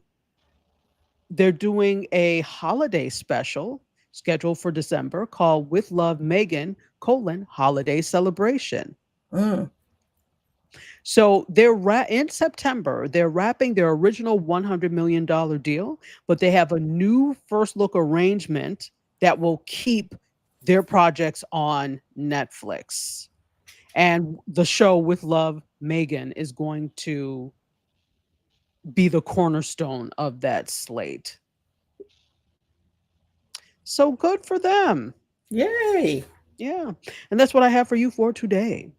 they're doing a holiday special scheduled for December called "With Love, Megan: Holiday Celebration." mm, So in September, they're wrapping their original $100 million deal, but they have a new first look arrangement that will keep their projects on Netflix. And the show With Love, Megan is going to be the cornerstone of that slate. So good for them. yay. Yeah. And that's what I have for you for today.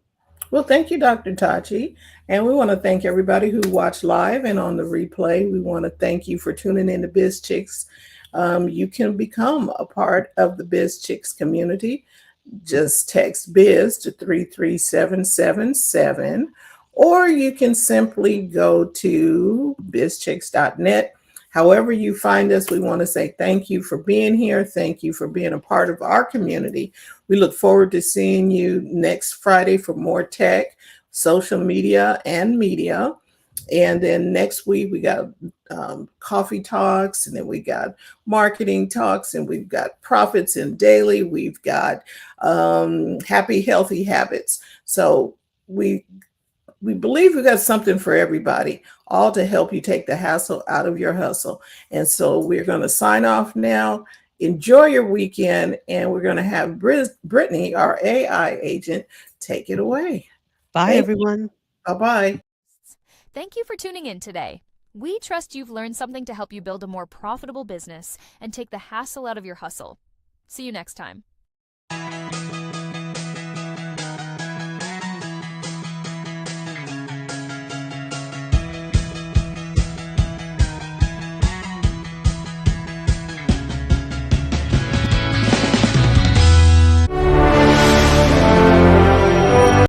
Well, thank you, Dr. Tachi. And we want to thank everybody who watched live and on the replay. We want to thank you for tuning in to Biz Chicks. You can become a part of the Biz Chicks community. Just text Biz to 33777, or you can simply go to bizchicks.net. However you find us, we want to say thank you for being here. Thank you for being a part of our community. We look forward to seeing you next Friday for more tech. social media and media. And then next week we got coffee talks, and then we got marketing talks, and we've got profits in daily. We've got happy, healthy habits. So we believe we got something for everybody, all to help you take the hassle out of your hustle. And so we're going to sign off now. Enjoy your weekend, and we're going to have Brittany, our AI agent, take it away. Bye, Thank everyone. Bye-bye. Thank you for tuning in today. We trust you've learned something to help you build a more profitable business and take the hassle out of your hustle. See you next time.